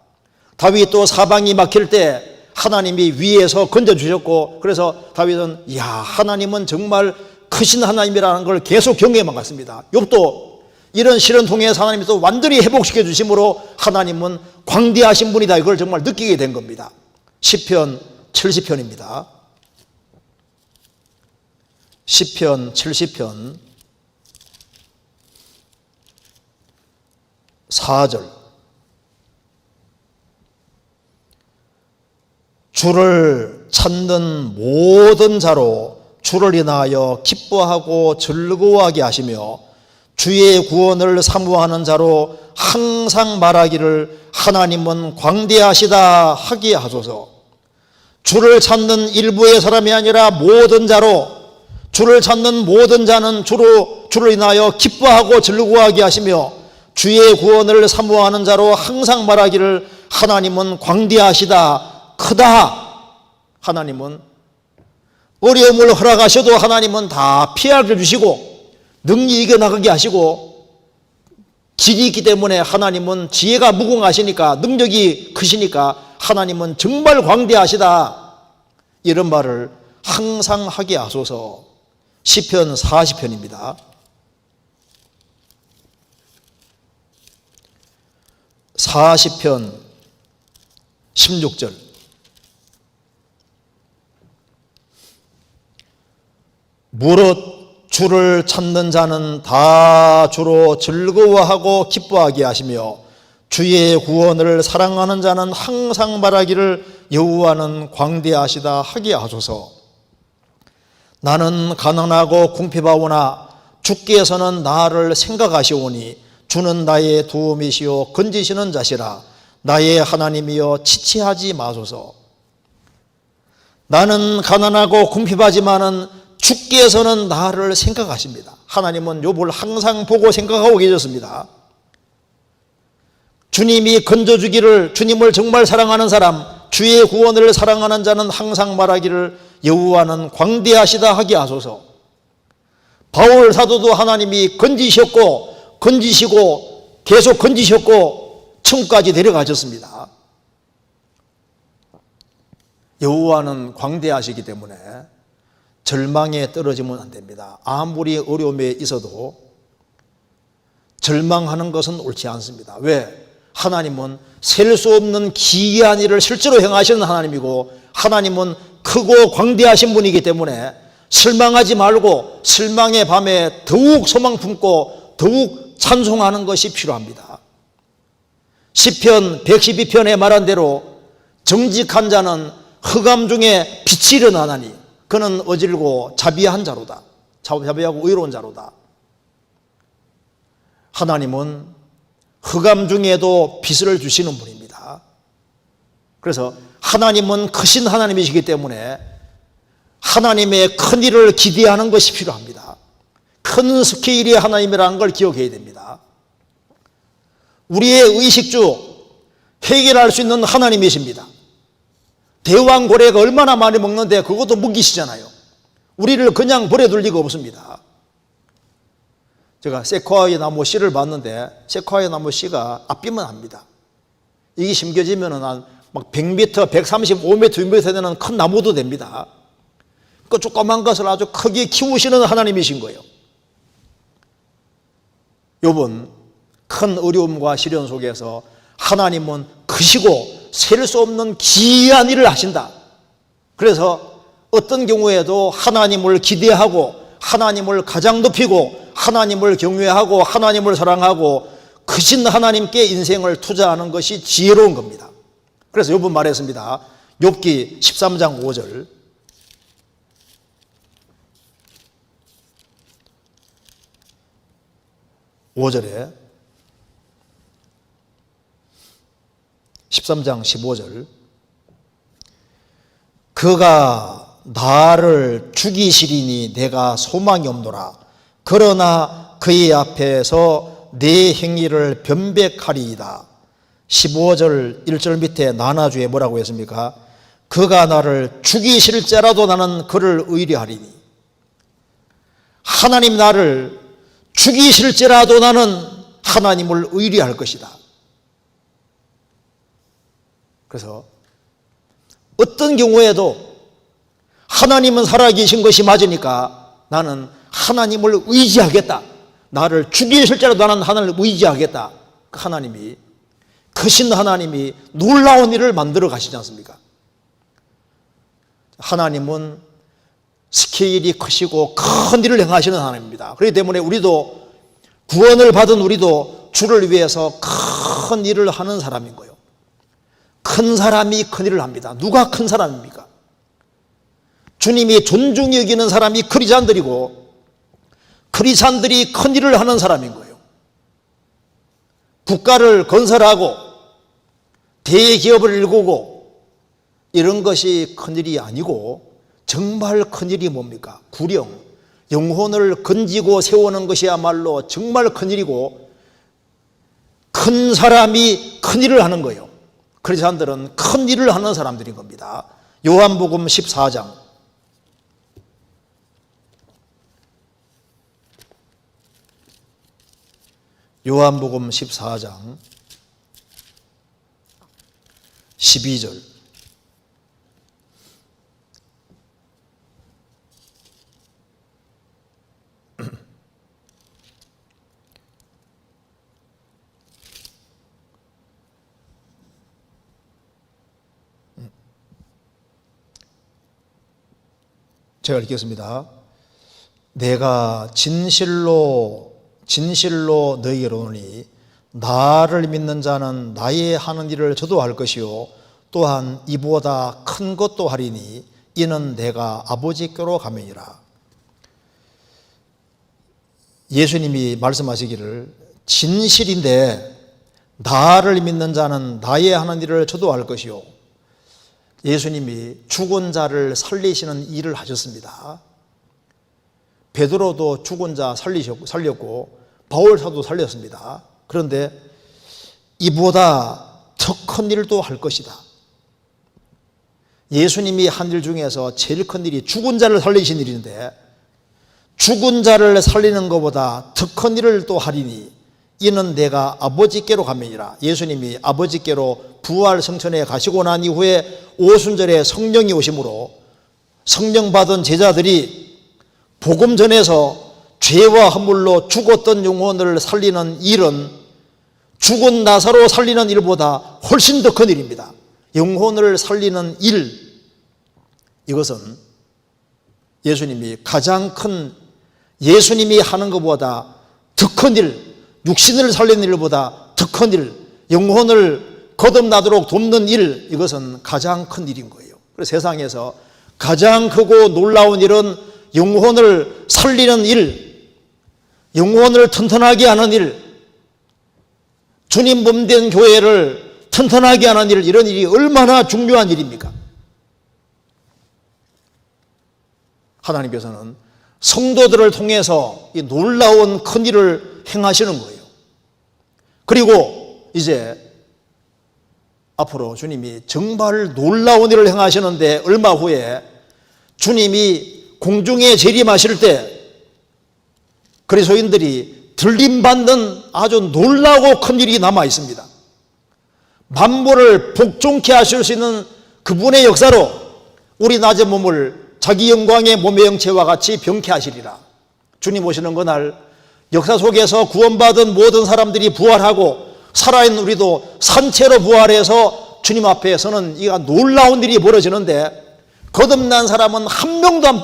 다윗도 사방이 막힐 때 하나님이 위에서 건져주셨고, 그래서 다윗은 하나님은 정말 크신 하나님이라는 걸 계속 경외만 갔습니다. 욥도 이런 시련 통해서 하나님이 또 완전히 회복시켜 주심으로 하나님은 광대하신 분이다, 이걸 정말 느끼게 된 겁니다. 시편 70편입니다. 시편 70편 4절. 주를 찾는 모든 자로 주를 인하여 기뻐하고 즐거워하게 하시며 주의 구원을 사모하는 자로 항상 말하기를 하나님은 광대하시다 하게 하소서. 주를 찾는 일부의 사람이 아니라 모든 자로, 주를 찾는 모든 자는 주를 인하여 기뻐하고 즐거워하게 하시며 주의 구원을 사모하는 자로 항상 말하기를 하나님은 광대하시다, 크다. 하나님은 어려움을 허락하셔도 하나님은 다 피하게 주시고 능히 이겨나가게 하시고, 길이 있기 때문에 하나님은 지혜가 무궁하시니까, 능력이 크시니까 하나님은 정말 광대하시다, 이런 말을 항상 하게 하소서. 시편 40편입니다. 40편 16절. 무릇 주를 찾는 자는 다 주로 즐거워하고 기뻐하게 하시며 주의 구원을 사랑하는 자는 항상 말하기를 여호와는 광대하시다 하게 하소서. 나는 가난하고 궁핍하오나 주께서는 나를 생각하시오니 주는 나의 도움이시오 건지시는 자시라. 나의 하나님이여 지체하지 마소서. 나는 가난하고 궁핍하지만은 주께서는 나를 생각하십니다. 하나님은 욥을 항상 보고 생각하고 계셨습니다. 주님이 건져주기를, 주님을 정말 사랑하는 사람, 주의 구원을 사랑하는 자는 항상 말하기를 여호와는 광대하시다 하게 하소서. 바울 사도도 하나님이 건지시고 계속 건지셨고 천국까지 데려가셨습니다. 여호와는 광대하시기 때문에 절망에 떨어지면 안 됩니다. 아무리 어려움에 있어도 절망하는 것은 옳지 않습니다. 왜? 하나님은 셀 수 없는 기이한 일을 실제로 행하시는 하나님이고, 하나님은 크고 광대하신 분이기 때문에 실망하지 말고 실망의 밤에 더욱 소망 품고 더욱 찬송하는 것이 필요합니다. 시편 112편에 말한 대로 정직한 자는 흑암 중에 빛이 일어나나니 그는 어질고 자비한 자로다. 자비하고 의로운 자로다. 하나님은 흑암 중에도 빛을 주시는 분입니다. 그래서 하나님은 크신 하나님이시기 때문에 하나님의 큰 일을 기대하는 것이 필요합니다. 큰 스케일의 하나님이라는 걸 기억해야 됩니다. 우리의 의식주 해결할 수 있는 하나님이십니다. 대왕고래가 얼마나 많이 먹는데 그것도 먹이시잖아요. 우리를 그냥 버려둘 리가 없습니다. 제가 세콰이어 나무 씨를 봤는데 세콰이어 나무 씨가 앞비면 합니다. 이게 심겨지면 막 100m, 135m, 2m 되는 큰 나무도 됩니다. 그 조그만 것을 아주 크게 키우시는 하나님이신 거예요. 욥은 큰 어려움과 시련 속에서 하나님은 크시고 셀 수 없는 기이한 일을 하신다. 그래서 어떤 경우에도 하나님을 기대하고 하나님을 가장 높이고 하나님을 경외하고 하나님을 사랑하고 크신 하나님께 인생을 투자하는 것이 지혜로운 겁니다. 그래서 욥은 말했습니다. 욥기 13장 5절. 5절에 13장 15절 그가 나를 죽이시리니 내가 소망이 없노라. 그러나 그의 앞에서 내 행위를 변백하리이다. 15절 1절 밑에 나나주에 뭐라고 했습니까? 그가 나를 죽이실지라도 나는 그를 의뢰하리니. 하나님 나를 죽이실지라도 나는 하나님을 의뢰할 것이다. 그래서 어떤 경우에도 하나님은 살아계신 것이 맞으니까 나는 하나님을 의지하겠다. 나를 죽이실지라도 나는 하나님을 의지하겠다. 하나님이, 크신 하나님이 놀라운 일을 만들어 가시지 않습니까? 하나님은 스케일이 크시고 큰 일을 행하시는 하나님입니다. 그렇기 때문에 우리도 구원을 받은 우리도 주를 위해서 큰 일을 하는 사람인 거예요. 큰 사람이 큰 일을 합니다. 누가 큰 사람입니까? 주님이 존중히 여기는 사람이 크리스찬들이고 크리스찬들이 큰 일을 하는 사람인 거예요. 국가를 건설하고 대기업을 일구고 이런 것이 큰 일이 아니고 정말 큰 일이 뭡니까? 구령, 영혼을 건지고 세우는 것이야말로 정말 큰 일이고 큰 사람이 큰 일을 하는 거예요. 크리스찬들은 큰 일을 하는 사람들인 겁니다. 요한복음 14장 요한복음 14장 12절 제가 읽겠습니다. 내가 진실로 너희에게 이르노니 나를 믿는 자는 나의 하는 일을 저도 할 것이요 또한 이보다 큰 것도 하리니 이는 내가 아버지께로 가면이라. 예수님이 말씀하시기를 진실인데 나를 믿는 자는 나의 하는 일을 저도 할 것이요. 예수님이 죽은 자를 살리시는 일을 하셨습니다. 베드로도 죽은 자 살렸고 바울 사도 살렸습니다. 그런데 이보다 더 큰 일도 할 것이다. 예수님이 한 일 중에서 제일 큰 일이 죽은 자를 살리신 일인데 죽은 자를 살리는 것보다 더 큰 일을 또 하리니 이는 내가 아버지께로 가면이라. 예수님이 아버지께로 부활 성천에 가시고 난 이후에 오순절에 성령이 오심으로 성령 받은 제자들이 복음 전에서 죄와 허물로 죽었던 영혼을 살리는 일은 죽은 나사로 살리는 일보다 훨씬 더 큰 일입니다. 영혼을 살리는 일, 이것은 예수님이 가장 큰, 예수님이 하는 것보다 더 큰 일, 육신을 살리는 일보다 더 큰 일, 영혼을 거듭나도록 돕는 일, 이것은 가장 큰 일인 거예요. 그래서 세상에서 가장 크고 놀라운 일은 영혼을 살리는 일, 영혼을 튼튼하게 하는 일, 주님 몸된 교회를 튼튼하게 하는 일, 이런 일이 얼마나 중요한 일입니까? 하나님께서는 성도들을 통해서 이 놀라운 큰 일을 행하시는 거예요. 그리고 이제 앞으로 주님이 정말 놀라운 일을 행하시는데 얼마 후에 주님이 공중에 재림하실 때 그리스도인들이 들림받는 아주 놀라고 큰 일이 남아 있습니다. 만물을 복종케 하실 수 있는 그분의 역사로 우리 낮의 몸을 자기 영광의 몸의 형체와 같이 병케 하시리라. 주님 오시는 그날 역사 속에서 구원받은 모든 사람들이 부활하고 살아있는 우리도 산채로 부활해서 주님 앞에 서는 이 놀라운 일이 벌어지는데 거듭난 사람은 한 명도 안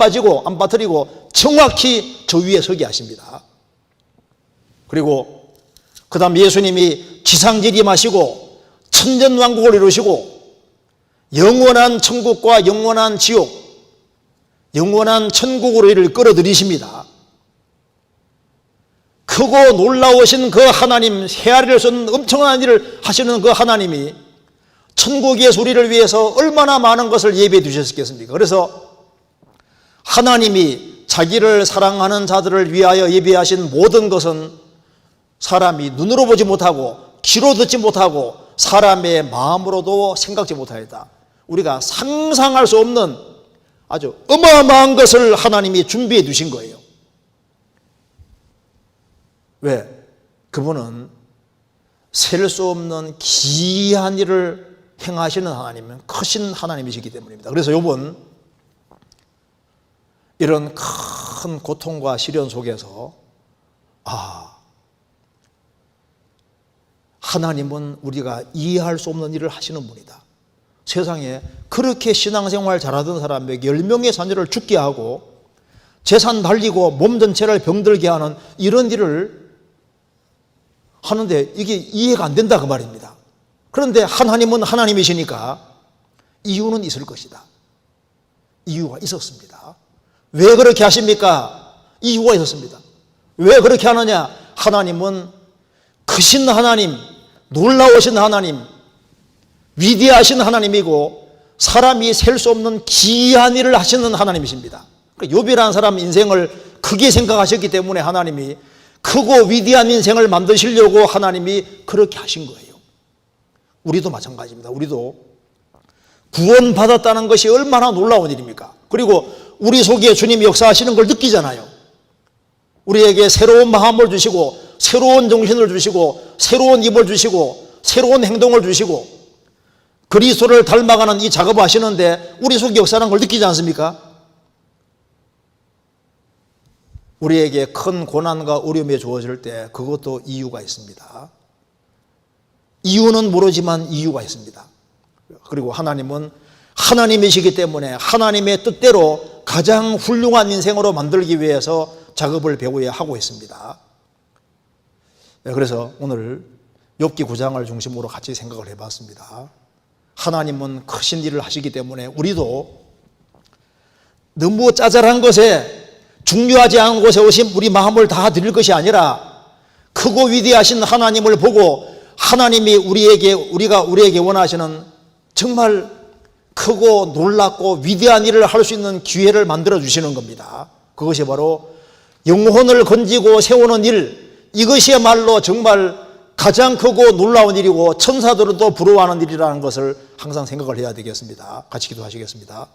빠뜨리고 정확히 저 위에 서게 하십니다. 그리고 그 다음 예수님이 지상재림하시고 천년왕국을 이루시고 영원한 천국과 영원한 지옥, 영원한 천국으로 이를 끌어들이십니다. 크고 놀라우신 그 하나님, 헤아릴 수 없는 엄청난 일을 하시는 그 하나님이 천국의 소리를 위해서 얼마나 많은 것을 예비해 두셨겠습니까? 그래서 하나님이 자기를 사랑하는 자들을 위하여 예비하신 모든 것은 사람이 눈으로 보지 못하고 귀로 듣지 못하고 사람의 마음으로도 생각지 못하였다. 우리가 상상할 수 없는 아주 어마어마한 것을 하나님이 준비해 두신 거예요. 왜? 그분은 셀 수 없는 기이한 일을 행하시는 하나님은 크신 하나님이시기 때문입니다. 그래서 요번 이런 큰 고통과 시련 속에서 하나님은 우리가 이해할 수 없는 일을 하시는 분이다. 세상에 그렇게 신앙생활 잘하던 사람에게 10명의 자녀를 죽게 하고 재산 날리고 몸 전체를 병들게 하는 이런 일을 하는데 이게 이해가 안 된다 그 말입니다. 그런데 하나님은 하나님이시니까 이유는 있을 것이다. 이유가 있었습니다. 왜 그렇게 하십니까? 이유가 있었습니다. 왜 그렇게 하느냐? 하나님은 크신 하나님, 놀라우신 하나님, 위대하신 하나님이고 사람이 셀 수 없는 기이한 일을 하시는 하나님이십니다. 욥이라는 사람 인생을 크게 생각하셨기 때문에 하나님이 크고 위대한 인생을 만드시려고 하나님이 그렇게 하신 거예요. 우리도 마찬가지입니다. 우리도 구원받았다는 것이 얼마나 놀라운 일입니까? 그리고 우리 속에 주님이 역사하시는 걸 느끼잖아요. 우리에게 새로운 마음을 주시고 새로운 정신을 주시고 새로운 입을 주시고 새로운 행동을 주시고 그리스도를 닮아가는 이 작업을 하시는데 우리 속에 역사하는 걸 느끼지 않습니까? 우리에게 큰 고난과 어려움이 주어질 때 그것도 이유가 있습니다. 이유는 모르지만 이유가 있습니다. 그리고 하나님은 하나님이시기 때문에 하나님의 뜻대로 가장 훌륭한 인생으로 만들기 위해서 작업을 배우에 하고 있습니다. 그래서 오늘 욥기 9장을 중심으로 같이 생각을 해봤습니다. 하나님은 크신 일을 하시기 때문에 우리도 너무 짜잘한 것에 중요하지 않은 곳에 오신 우리 마음을 다 드릴 것이 아니라 크고 위대하신 하나님을 보고 하나님이 우리가 우리에게 원하시는 정말 크고 놀랍고 위대한 일을 할 수 있는 기회를 만들어 주시는 겁니다. 그것이 바로 영혼을 건지고 세우는 일, 이것이야말로 정말 가장 크고 놀라운 일이고 천사들은 또 부러워하는 일이라는 것을 항상 생각을 해야 되겠습니다. 같이 기도하시겠습니다.